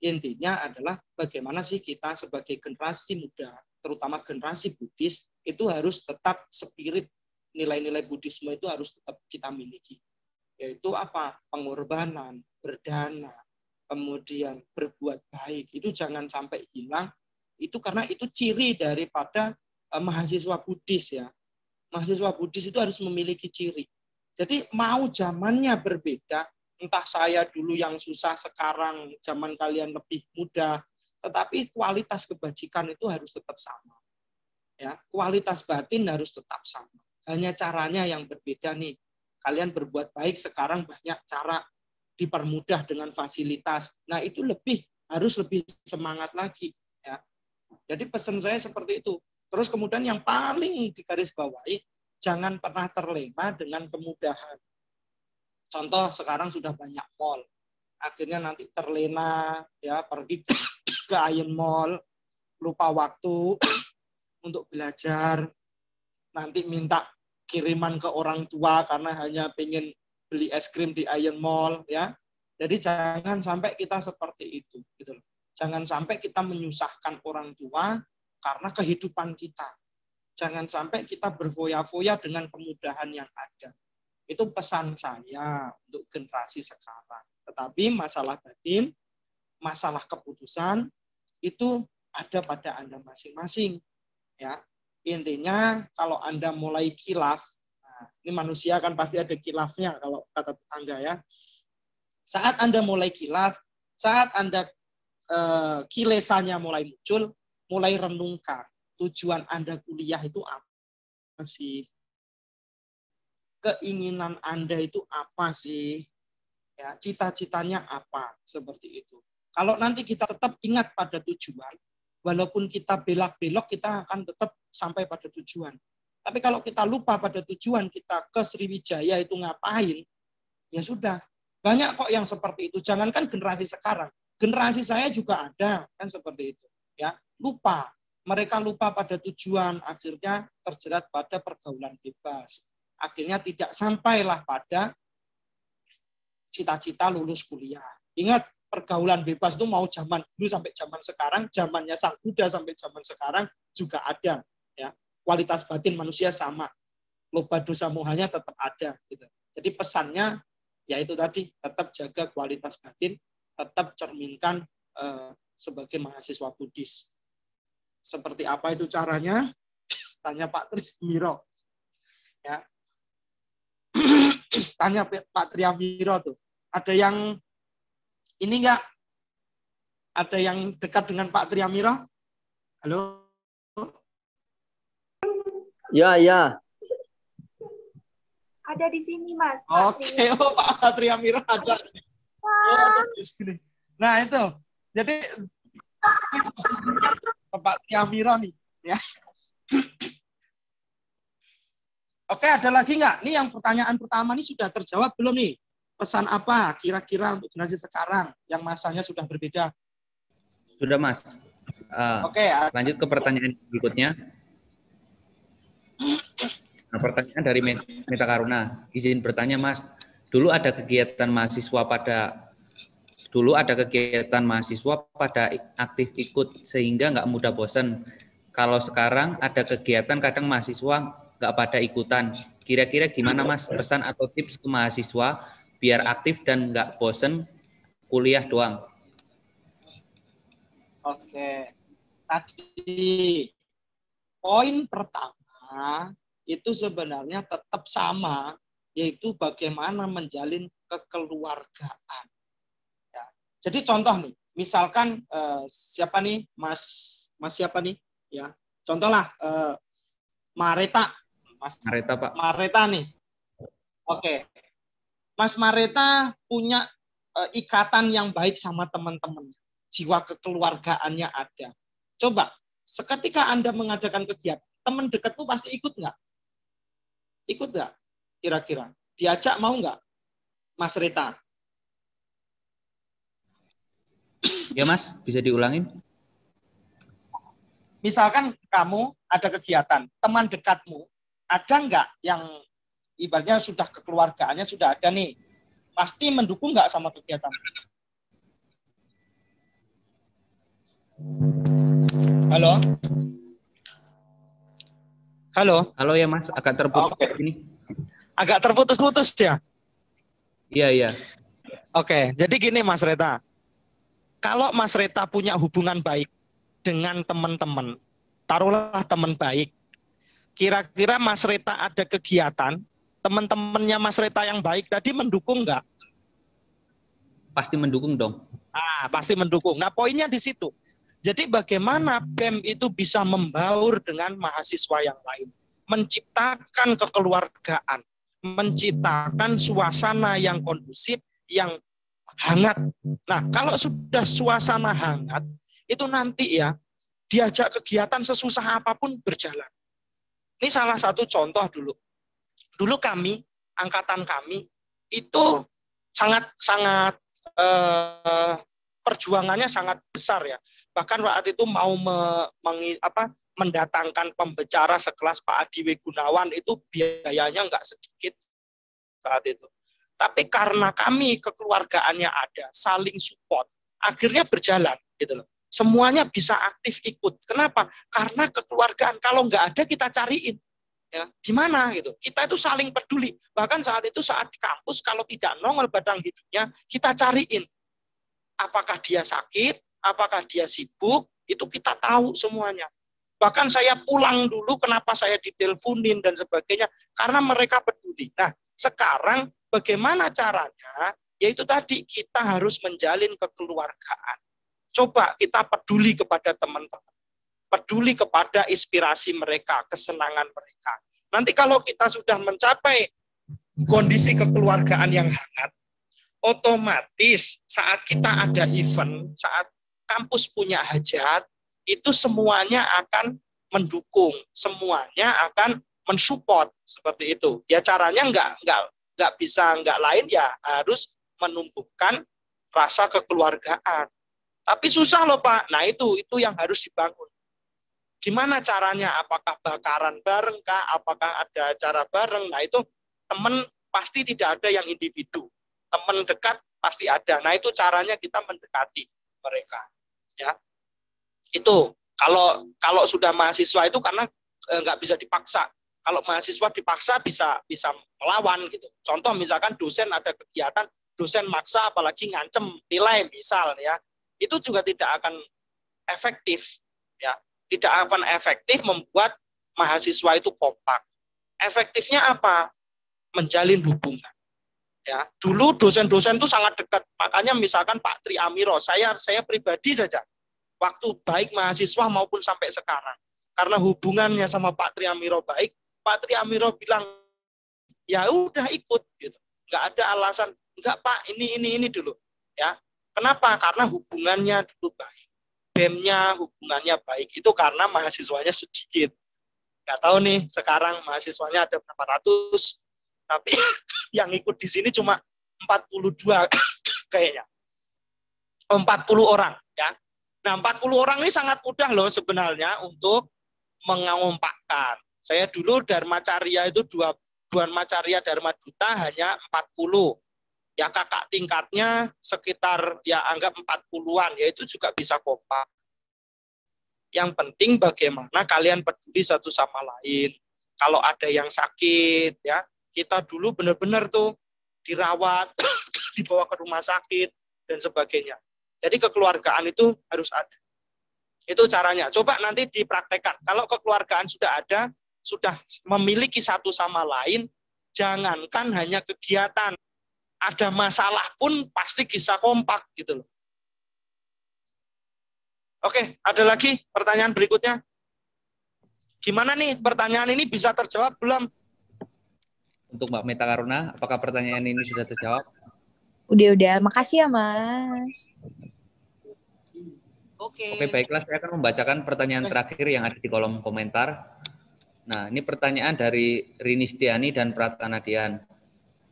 Intinya adalah bagaimana sih kita sebagai generasi muda, terutama generasi Buddhis, itu harus tetap spirit nilai-nilai Buddhisme itu harus tetap kita miliki. Yaitu apa? Pengorbanan, berdana, kemudian berbuat baik. Itu jangan sampai hilang. Itu karena itu ciri daripada mahasiswa Buddhis ya. Mahasiswa Buddhis itu harus memiliki ciri. Jadi mau zamannya berbeda, entah saya dulu yang susah, sekarang zaman kalian lebih mudah, tetapi kualitas kebajikan itu harus tetap sama. Ya, kualitas batin harus tetap sama. Hanya caranya yang berbeda nih. Kalian berbuat baik sekarang banyak cara dipermudah dengan fasilitas. Nah, itu harus lebih semangat lagi ya. Jadi pesan saya seperti itu. Terus kemudian yang paling digarisbawahi, jangan pernah terlena dengan kemudahan. Contoh sekarang sudah banyak mall. Akhirnya nanti terlena ya pergi ke Ion Mall, lupa waktu untuk belajar. Nanti minta kiriman ke orang tua karena hanya pengen beli es krim di Ion Mall ya. Jadi jangan sampai kita seperti itu gitu loh. Jangan sampai kita menyusahkan orang tua karena kehidupan kita. Jangan sampai kita berfoya-foya dengan kemudahan yang ada. Itu pesan saya untuk generasi sekarang. Tetapi masalah batin, masalah keputusan itu ada pada Anda masing-masing. Ya, intinya kalau Anda mulai khilaf, nah, ini manusia kan pasti ada khilafnya kalau kata tetangga ya. Saat Anda mulai khilaf, saat Anda kilesannya mulai muncul, mulai renungkan tujuan Anda kuliah itu apa sih? Keinginan Anda itu apa sih? Ya, cita-citanya apa? Seperti itu. Kalau nanti kita tetap ingat pada tujuan, walaupun kita belak-belok, kita akan tetap sampai pada tujuan. Tapi kalau kita lupa pada tujuan, kita ke Sriwijaya itu ngapain, ya sudah. Banyak kok yang seperti itu. Jangankan generasi sekarang, generasi saya juga ada kan seperti itu. Ya, lupa. Mereka lupa pada tujuan, akhirnya terjerat pada pergaulan bebas. Akhirnya tidak sampailah pada cita-cita lulus kuliah. Ingat, pergaulan bebas itu mau zaman dulu sampai zaman sekarang, zamannya Sang Buddha sampai zaman sekarang juga ada. Ya, kualitas batin manusia sama, loba dosa mohanya tetap ada. Gitu. Jadi pesannya yaitu tadi, tetap jaga kualitas batin, tetap cerminkan sebagai mahasiswa Buddhis. Seperti apa itu caranya? Tanya Pak Triamiro. Ya. Tanya Pak Triamiro tuh. Ada yang ini enggak? Ada yang dekat dengan Pak Triamiro? Halo? Ya, ya. Ada di sini, Mas. Oke, oh Pak Triamiro ada. Oh, di sini. Nah, itu. Jadi Pak Triamiro nih, ya. Oke, ada lagi nggak? Nih yang pertanyaan pertama ini sudah terjawab belum nih? Pesan apa kira-kira untuk generasi sekarang yang masanya sudah berbeda? Sudah, Mas. Oke. Lanjut ke pertanyaan berikutnya. Nah, pertanyaan dari Meta Karuna. Izin bertanya, Mas. Dulu ada kegiatan mahasiswa pada aktif ikut sehingga nggak mudah bosan. Kalau sekarang ada kegiatan kadang mahasiswa nggak pada ikutan. Kira-kira gimana Mas pesan atau tips ke mahasiswa biar aktif dan nggak bosen kuliah doang? Oke. Tadi poin pertama itu sebenarnya tetap sama, yaitu bagaimana menjalin kekeluargaan. Ya. Jadi contoh nih, misalkan siapa nih Mas siapa nih? Ya, contohlah Mareta. Mas Mareta, Pak. Mareta nih. Oke. Mas Mareta punya ikatan yang baik sama teman-teman. Jiwa kekeluargaannya ada. Coba, seketika Anda mengadakan kegiatan, teman dekatmu pasti ikut nggak? Ikut nggak? Kira-kira. Diajak mau nggak? Mas Rita. Ya Mas, bisa diulangin? Misalkan kamu ada kegiatan, teman dekatmu, ada nggak yang ibaratnya sudah kekeluargaannya sudah ada nih, pasti mendukung nggak sama kegiatan? Halo? Halo? Halo ya Mas, agak terputus ini. Agak terputus-putus ya? Iya, iya. Oke, jadi gini Mas Reta. Kalau Mas Reta punya hubungan baik dengan teman-teman, taruhlah teman baik, kira-kira Mas Reta ada kegiatan, teman-temannya Mas Reta yang baik tadi mendukung nggak? Pasti mendukung dong. Pasti mendukung. Nah, poinnya di situ. Jadi bagaimana BEM itu bisa membaur dengan mahasiswa yang lain, menciptakan kekeluargaan, menciptakan suasana yang kondusif, yang hangat. Nah, kalau sudah suasana hangat, itu nanti ya, diajak kegiatan sesusah apapun berjalan. Ini salah satu contoh dulu. Dulu kami, angkatan kami, itu sangat perjuangannya sangat besar ya. Bahkan saat itu mau mendatangkan pembicara sekelas Pak Adi W. Gunawan, itu biayanya nggak sedikit saat itu. Tapi karena kami kekeluargaannya ada, saling support, akhirnya berjalan gitu loh. Semuanya bisa aktif ikut. Kenapa? Karena kekeluargaan. Kalau nggak ada kita cariin. Ya, di mana gitu. Kita itu saling peduli. Bahkan saat itu saat di kampus kalau tidak nongol batang hidungnya, kita cariin. Apakah dia sakit? Apakah dia sibuk? Itu kita tahu semuanya. Bahkan saya pulang dulu, kenapa saya diteleponin dan sebagainya, karena mereka peduli. Nah, sekarang bagaimana caranya? Yaitu tadi kita harus menjalin kekeluargaan. Coba kita peduli kepada teman-teman, peduli kepada inspirasi mereka, kesenangan mereka. Nanti kalau kita sudah mencapai kondisi kekeluargaan yang hangat, otomatis saat kita ada event, saat kampus punya hajat, itu semuanya akan mendukung, semuanya akan mensupport seperti itu. Ya caranya nggak bisa nggak lain ya harus menumbuhkan rasa kekeluargaan. Tapi susah loh Pak. Nah itu yang harus dibangun. Gimana caranya? Apakah bakaran bareng kah? Apakah ada acara bareng? Nah itu teman pasti tidak ada yang individu. Teman dekat pasti ada. Nah itu caranya kita mendekati mereka. Ya itu kalau sudah mahasiswa itu karena nggak bisa dipaksa. Kalau mahasiswa dipaksa bisa melawan gitu. Contoh misalkan dosen ada kegiatan, dosen maksa apalagi ngancem nilai misal ya. Itu juga tidak akan efektif ya, tidak akan efektif membuat mahasiswa itu kompak. Efektifnya apa? Menjalin hubungan ya. Dulu dosen-dosen itu sangat dekat, makanya misalkan Pak Tri Amiro, saya pribadi saja waktu baik mahasiswa maupun sampai sekarang, karena hubungannya sama Pak Tri Amiro baik, Pak Tri Amiro bilang ya udah ikut gitu, nggak ada alasan nggak Pak ini dulu ya. Kenapa? Karena hubungannya dulu baik. BEM-nya hubungannya baik. Itu karena mahasiswanya sedikit. Nggak tahu nih, sekarang mahasiswanya ada berapa ratus, tapi yang ikut di sini cuma 42 kayaknya. 40 orang. Ya. Nah, 40 orang ini sangat mudah loh sebenarnya untuk mengompakkan. Saya dulu Dharma Carya itu Dharma Carya Dharma Duta hanya 40. Ya kakak tingkatnya sekitar ya anggap 40-an, ya itu juga bisa kompak. Yang penting bagaimana kalian peduli satu sama lain. Kalau ada yang sakit ya, kita dulu benar-benar tuh dirawat, dibawa ke rumah sakit dan sebagainya. Jadi kekeluargaan itu harus ada. Itu caranya. Coba nanti dipraktekkan. Kalau kekeluargaan sudah ada, sudah memiliki satu sama lain, jangankan hanya kegiatan, ada masalah pun pasti bisa kompak gitu loh. Oke, ada lagi pertanyaan berikutnya? Gimana nih pertanyaan ini bisa terjawab belum? Untuk Mbak Meta Karuna, apakah pertanyaan ini sudah terjawab? Udah. Makasih ya, Mas. Oke, baiklah, saya akan membacakan pertanyaan terakhir yang ada di kolom komentar. Nah, ini pertanyaan dari Rinistiani dan Pratanadian.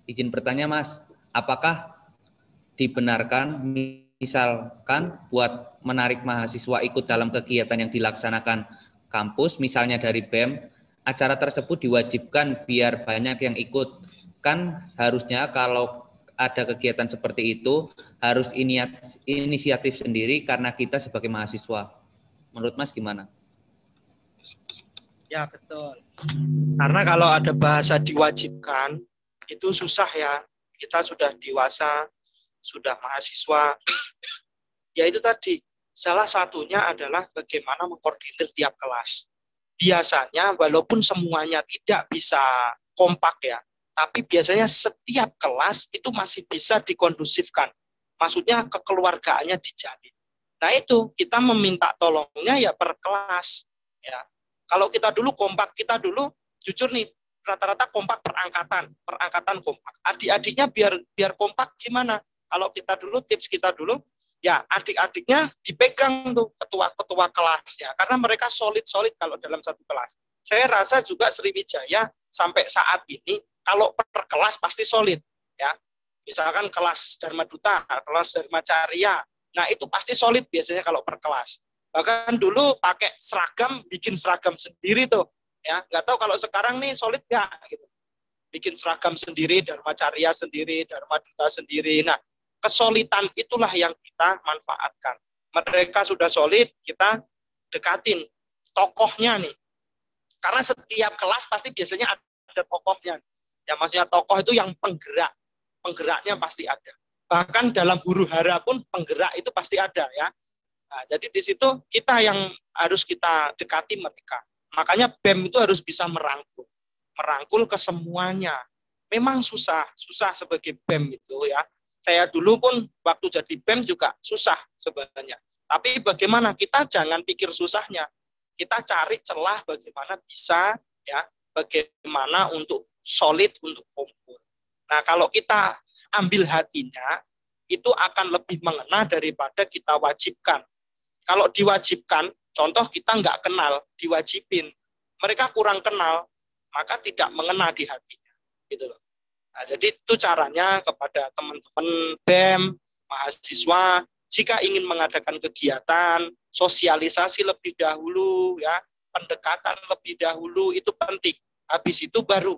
Izin bertanya, Mas, apakah dibenarkan misalkan buat menarik mahasiswa ikut dalam kegiatan yang dilaksanakan kampus, misalnya dari BEM, acara tersebut diwajibkan biar banyak yang ikut? Kan harusnya kalau ada kegiatan seperti itu harus inisiatif sendiri karena kita sebagai mahasiswa. Menurut Mas gimana? Ya, betul. Karena kalau ada bahasa diwajibkan, itu susah ya. Kita sudah dewasa, sudah mahasiswa. Ya itu tadi, salah satunya adalah bagaimana mengkoordinir tiap kelas. Biasanya walaupun semuanya tidak bisa kompak ya, tapi biasanya setiap kelas itu masih bisa dikondusifkan. Maksudnya kekeluargaannya dijalin. Nah itu kita meminta tolongnya ya per kelas. Ya. Kalau kita dulu kompak, kita dulu jujur nih rata-rata kompak perangkatan kompak. Adik-adiknya biar kompak gimana? Kalau kita dulu tips kita dulu ya adik-adiknya dipegang tuh ketua-ketua kelasnya karena mereka solid kalau dalam satu kelas. Saya rasa juga Sriwijaya sampai saat ini kalau per kelas pasti solid ya. Misalkan kelas Dharma Duta, kelas Dharma Carya, nah itu pasti solid biasanya kalau per kelas. Bahkan dulu pakai seragam, bikin seragam sendiri tuh ya. Nggak tahu kalau sekarang nih solid nggak gitu. Bikin seragam sendiri, Dharma Carya sendiri, Dharma Duta sendiri. Nah, kesolidan itulah yang kita manfaatkan. Mereka sudah solid, kita dekatin tokohnya nih. Karena setiap kelas pasti biasanya ada tokohnya. Ya maksudnya tokoh itu yang penggerak. Penggeraknya pasti ada. Bahkan dalam huru hara pun penggerak itu pasti ada ya. Nah, jadi di situ kita yang harus kita dekati mereka. Makanya BEM itu harus bisa merangkul ke semuanya. Memang susah sebagai BEM itu ya. Saya dulu pun waktu jadi BEM juga susah sebenarnya. Tapi bagaimana kita jangan pikir susahnya. Kita cari celah bagaimana bisa ya, bagaimana untuk solid untuk kumpul. Nah, kalau kita ambil hatinya itu akan lebih mengena daripada kita wajibkan. Kalau diwajibkan, contoh kita nggak kenal, diwajibin. Mereka kurang kenal, maka tidak mengena di hatinya. Gitu loh. Nah, jadi itu caranya kepada teman-teman BEM, mahasiswa, jika ingin mengadakan kegiatan, sosialisasi lebih dahulu, ya, pendekatan lebih dahulu, itu penting. Habis itu baru.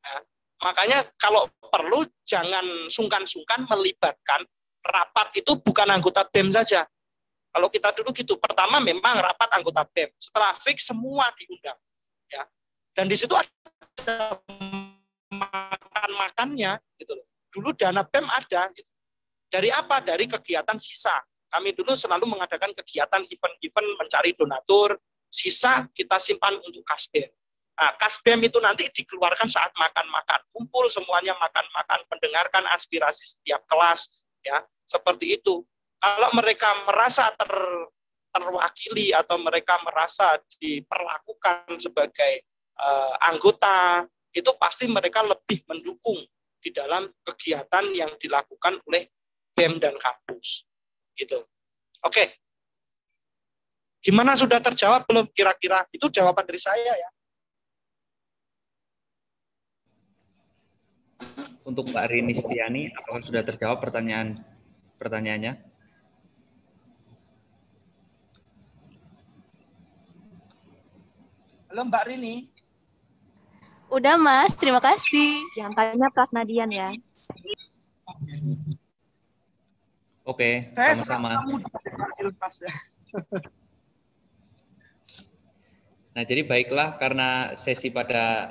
Ya. Makanya kalau perlu jangan sungkan-sungkan melibatkan rapat itu bukan anggota BEM saja. Kalau kita dulu gitu, pertama memang rapat anggota BEM, setelah fix semua diundang, ya. Dan di situ ada makan-makannya, gitu loh. Dulu dana BEM ada, gitu. Dari apa? Dari kegiatan sisa. Kami dulu selalu mengadakan kegiatan event-event mencari donatur, sisa kita simpan untuk kas BEM. Nah, kas BEM itu nanti dikeluarkan saat makan-makan, kumpul semuanya makan-makan, mendengarkan aspirasi setiap kelas, ya, seperti itu. Kalau mereka merasa terwakili atau mereka merasa diperlakukan sebagai anggota, itu pasti mereka lebih mendukung di dalam kegiatan yang dilakukan oleh BEM dan kampus. Gitu. Oke. Gimana, sudah terjawab belum kira-kira? Itu jawaban dari saya ya. Untuk Mbak Rini Setiani, apakah sudah terjawab pertanyaannya? Halo Mbak Rini. Udah Mas, terima kasih. Yang tanya Pratnadian ya. Oke, sama-sama. Nah, jadi baiklah, karena sesi pada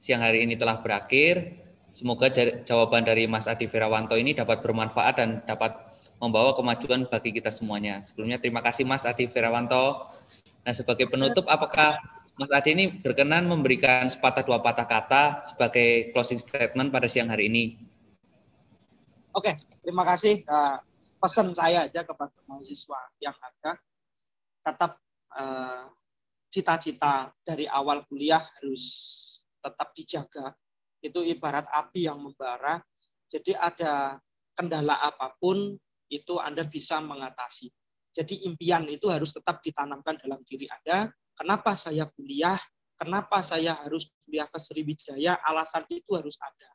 siang hari ini telah berakhir. Semoga jawaban dari Mas Adi Firawanto ini dapat bermanfaat dan dapat membawa kemajuan bagi kita semuanya. Sebelumnya terima kasih Mas Adi Firawanto. Nah, sebagai penutup, apakah Mas Adi ini berkenan memberikan sepatah dua patah kata sebagai closing statement pada siang hari ini? Oke, terima kasih. Pesan saya aja kepada mahasiswa yang ada, tetap cita-cita dari awal kuliah harus tetap dijaga. Itu ibarat api yang membara. Jadi ada kendala apapun itu Anda bisa mengatasi. Jadi impian itu harus tetap ditanamkan dalam diri Anda. Kenapa saya kuliah? Kenapa saya harus kuliah ke Sriwijaya? Alasan itu harus ada.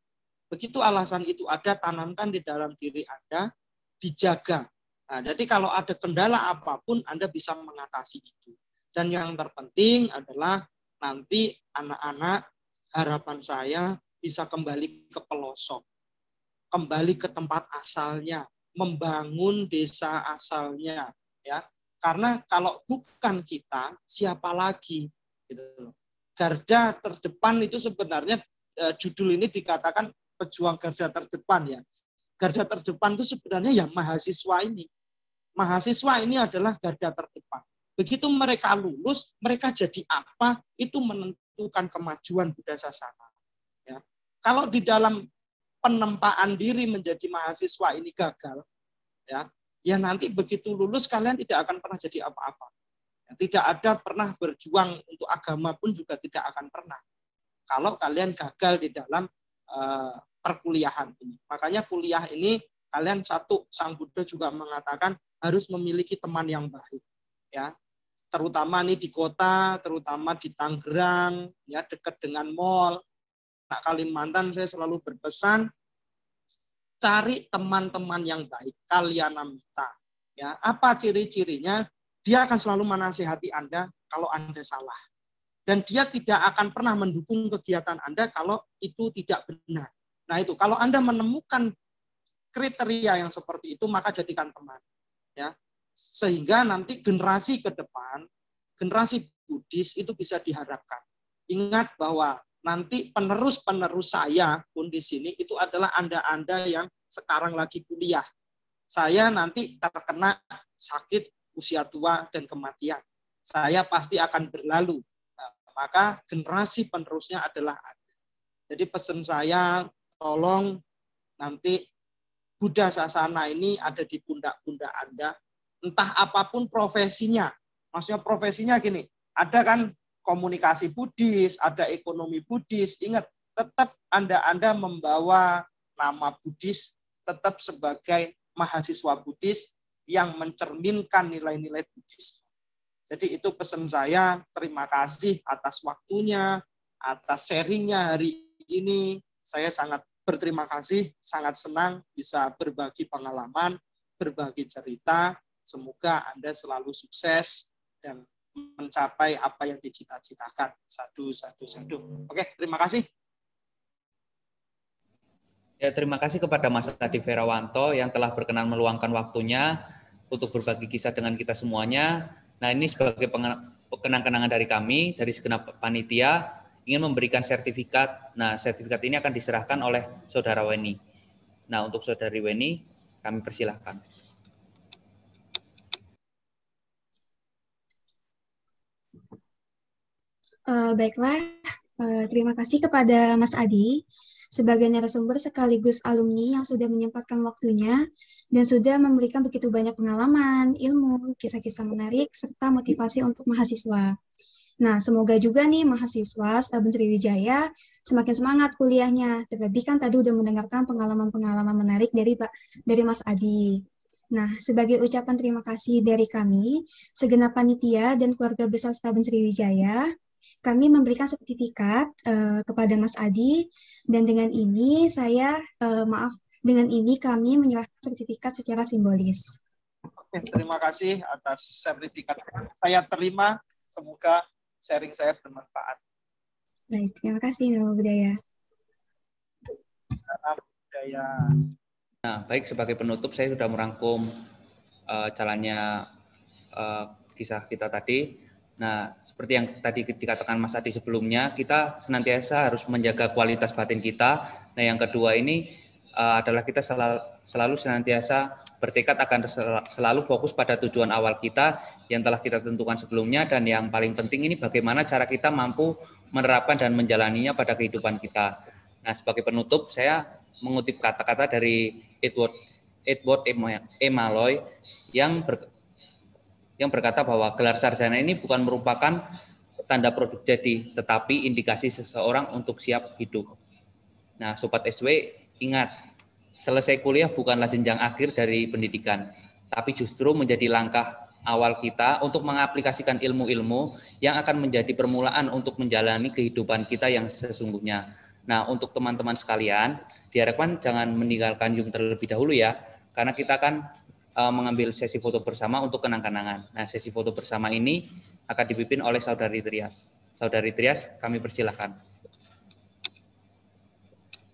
Begitu alasan itu ada, tanamkan di dalam diri Anda, dijaga. Nah, jadi kalau ada kendala apapun, Anda bisa mengatasi itu. Dan yang terpenting adalah nanti anak-anak, harapan saya bisa kembali ke pelosok, kembali ke tempat asalnya, membangun desa asalnya, ya. Karena kalau bukan kita, siapa lagi? Gitu. Garda terdepan itu sebenarnya judul ini dikatakan pejuang garda terdepan, ya. Garda terdepan itu sebenarnya ya mahasiswa ini. Mahasiswa ini adalah garda terdepan. Begitu mereka lulus, mereka jadi apa? Itu menentukan kemajuan Buddha Sasana. Ya. Kalau di dalam penempaan diri menjadi mahasiswa ini gagal, ya nanti begitu lulus kalian tidak akan pernah jadi apa-apa. Tidak ada pernah berjuang untuk agama pun juga tidak akan pernah. Kalau kalian gagal di dalam perkuliahan ini. Makanya kuliah ini kalian satu, Sang Buddha juga mengatakan harus memiliki teman yang baik. Ya, terutama nih di kota, terutama di Tangerang, ya dekat dengan mall. Nah, Kalimantan saya selalu berpesan cari teman-teman yang baik, kalyanamita. Ya, apa ciri-cirinya? Dia akan selalu menasihati Anda kalau Anda salah. Dan dia tidak akan pernah mendukung kegiatan Anda kalau itu tidak benar. Nah itu, kalau Anda menemukan kriteria yang seperti itu, maka jadikan teman. Ya, sehingga nanti generasi ke depan, generasi Buddhis itu bisa diharapkan. Ingat bahwa nanti penerus-penerus saya pun di sini itu adalah Anda-Anda yang sekarang lagi kuliah. Saya nanti terkena sakit, usia tua, dan kematian. Saya pasti akan berlalu. Nah, maka generasi penerusnya adalah Anda. Jadi pesan saya, tolong nanti Buddha Sasana ini ada di pundak-pundak Anda. Entah apapun profesinya. Maksudnya profesinya gini, ada kan komunikasi Buddhis, ada ekonomi Buddhis. Ingat, tetap Anda membawa nama Buddhis, tetap sebagai mahasiswa Buddhis yang mencerminkan nilai-nilai Buddhis. Jadi itu pesan saya, terima kasih atas waktunya, atas sharingnya hari ini. Saya sangat berterima kasih, sangat senang bisa berbagi pengalaman, berbagi cerita. Semoga Anda selalu sukses dan mencapai apa yang dicita-citakan. Sadu. Oke, terima kasih. Ya, terima kasih kepada Mas Adi Ferawanto yang telah berkenan meluangkan waktunya untuk berbagi kisah dengan kita semuanya. Nah, ini sebagai kenang-kenangan dari kami, dari segenap panitia, ingin memberikan sertifikat. Nah, sertifikat ini akan diserahkan oleh Saudara Weni. Nah, untuk Saudari Weni, kami persilahkan. Baiklah, terima kasih kepada Mas Adi sebagai narasumber sekaligus alumni yang sudah menyempatkan waktunya dan sudah memberikan begitu banyak pengalaman, ilmu, kisah-kisah menarik, serta motivasi untuk mahasiswa. Nah, semoga juga nih mahasiswa Stabun Sriwijaya semakin semangat kuliahnya. Terlebih kan tadi udah mendengarkan pengalaman-pengalaman menarik dari Mas Adi. Nah, sebagai ucapan terima kasih dari kami, segenap panitia dan keluarga besar Stabun Sriwijaya, kami memberikan sertifikat kepada Mas Adi, dan dengan ini dengan ini kami menyerahkan sertifikat secara simbolis. Oke, terima kasih atas sertifikat. Saya terima, semoga sharing saya bermanfaat. Baik, terima kasih Nama Budaya. Nama Budaya. Nah, baik, sebagai penutup saya sudah merangkum jalannya kisah kita tadi. Nah, seperti yang tadi dikatakan Mas Adi sebelumnya, kita senantiasa harus menjaga kualitas batin kita. Nah, yang kedua ini adalah kita selalu senantiasa bertekad akan selalu fokus pada tujuan awal kita yang telah kita tentukan sebelumnya, dan yang paling penting ini bagaimana cara kita mampu menerapkan dan menjalaninya pada kehidupan kita. Nah, sebagai penutup saya mengutip kata-kata dari Edward E. Malloy yang berkata bahwa gelar sarjana ini bukan merupakan tanda produk jadi, tetapi indikasi seseorang untuk siap hidup. Nah, Sobat SW, ingat, selesai kuliah bukanlah jenjang akhir dari pendidikan, tapi justru menjadi langkah awal kita untuk mengaplikasikan ilmu-ilmu yang akan menjadi permulaan untuk menjalani kehidupan kita yang sesungguhnya. Nah, untuk teman-teman sekalian, diharapkan jangan meninggalkan Zoom terlebih dahulu ya, karena kita akan mengambil sesi foto bersama untuk kenang-kenangan. Nah, sesi foto bersama ini akan dipimpin oleh Saudari Trias. Saudari Trias, kami persilahkan.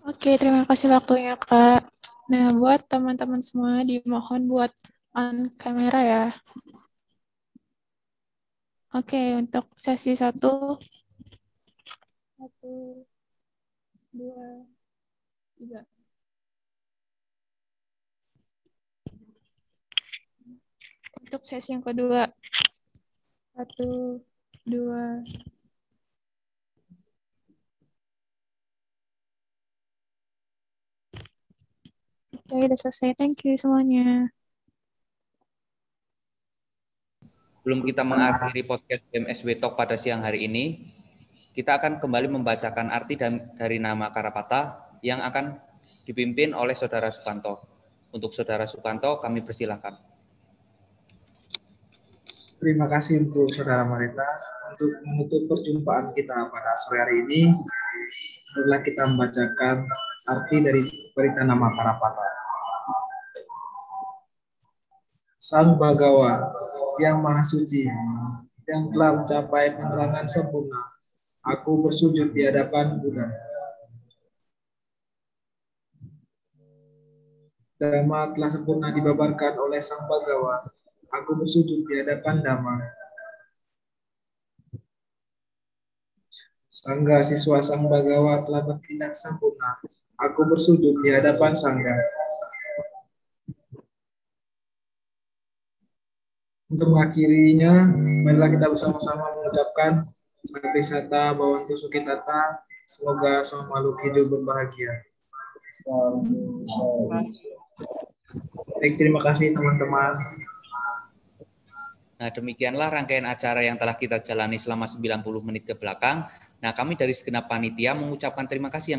Oke, terima kasih waktunya, Kak. Nah, buat teman-teman semua, dimohon buat on kamera ya. Oke, untuk sesi 1. 1, 2, 3. Untuk sesi yang kedua. 1, 2. Oke, udah selesai. Thank you semuanya. Sebelum kita mengakhiri podcast BMSW Talk pada siang hari ini, kita akan kembali membacakan arti dari nama Karapata yang akan dipimpin oleh Saudara Sukanto. Untuk Saudara Sukanto, kami persilakan. Terima kasih untuk Saudara Marita. Untuk menutup perjumpaan kita pada sore hari ini, marilah kita membacakan arti dari berita nama Karapata. Sang Bhagawa yang Maha Suci, yang telah mencapai penerangan sempurna, aku bersujud di hadapan Buddha. Dhamma telah sempurna dibabarkan oleh Sang Bhagawa, aku bersujud di hadapan Dhamma. Sangga siswa Sang Bhagawa telah bertindak sempurna, aku bersujud di hadapan Sangga. Untuk mengakhirinya, marilah kita bersama-sama mengucapkan Satisata Bhawantu Sukhitata, semoga semua makhluk hidup berbahagia. Baik, terima kasih teman-teman. Nah, demikianlah rangkaian acara yang telah kita jalani selama 90 menit ke belakang. Nah, kami dari segenap panitia mengucapkan terima kasih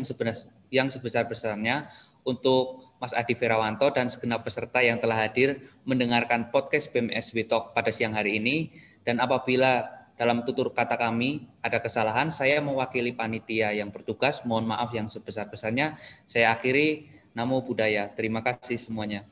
yang sebesar-besarnya untuk Mas Adi Ferawanto dan segenap peserta yang telah hadir mendengarkan podcast BMSW Talk pada siang hari ini. Dan apabila dalam tutur kata kami ada kesalahan, saya mewakili panitia yang bertugas, mohon maaf yang sebesar-besarnya. Saya akhiri, Namo Buddhaya. Terima kasih semuanya.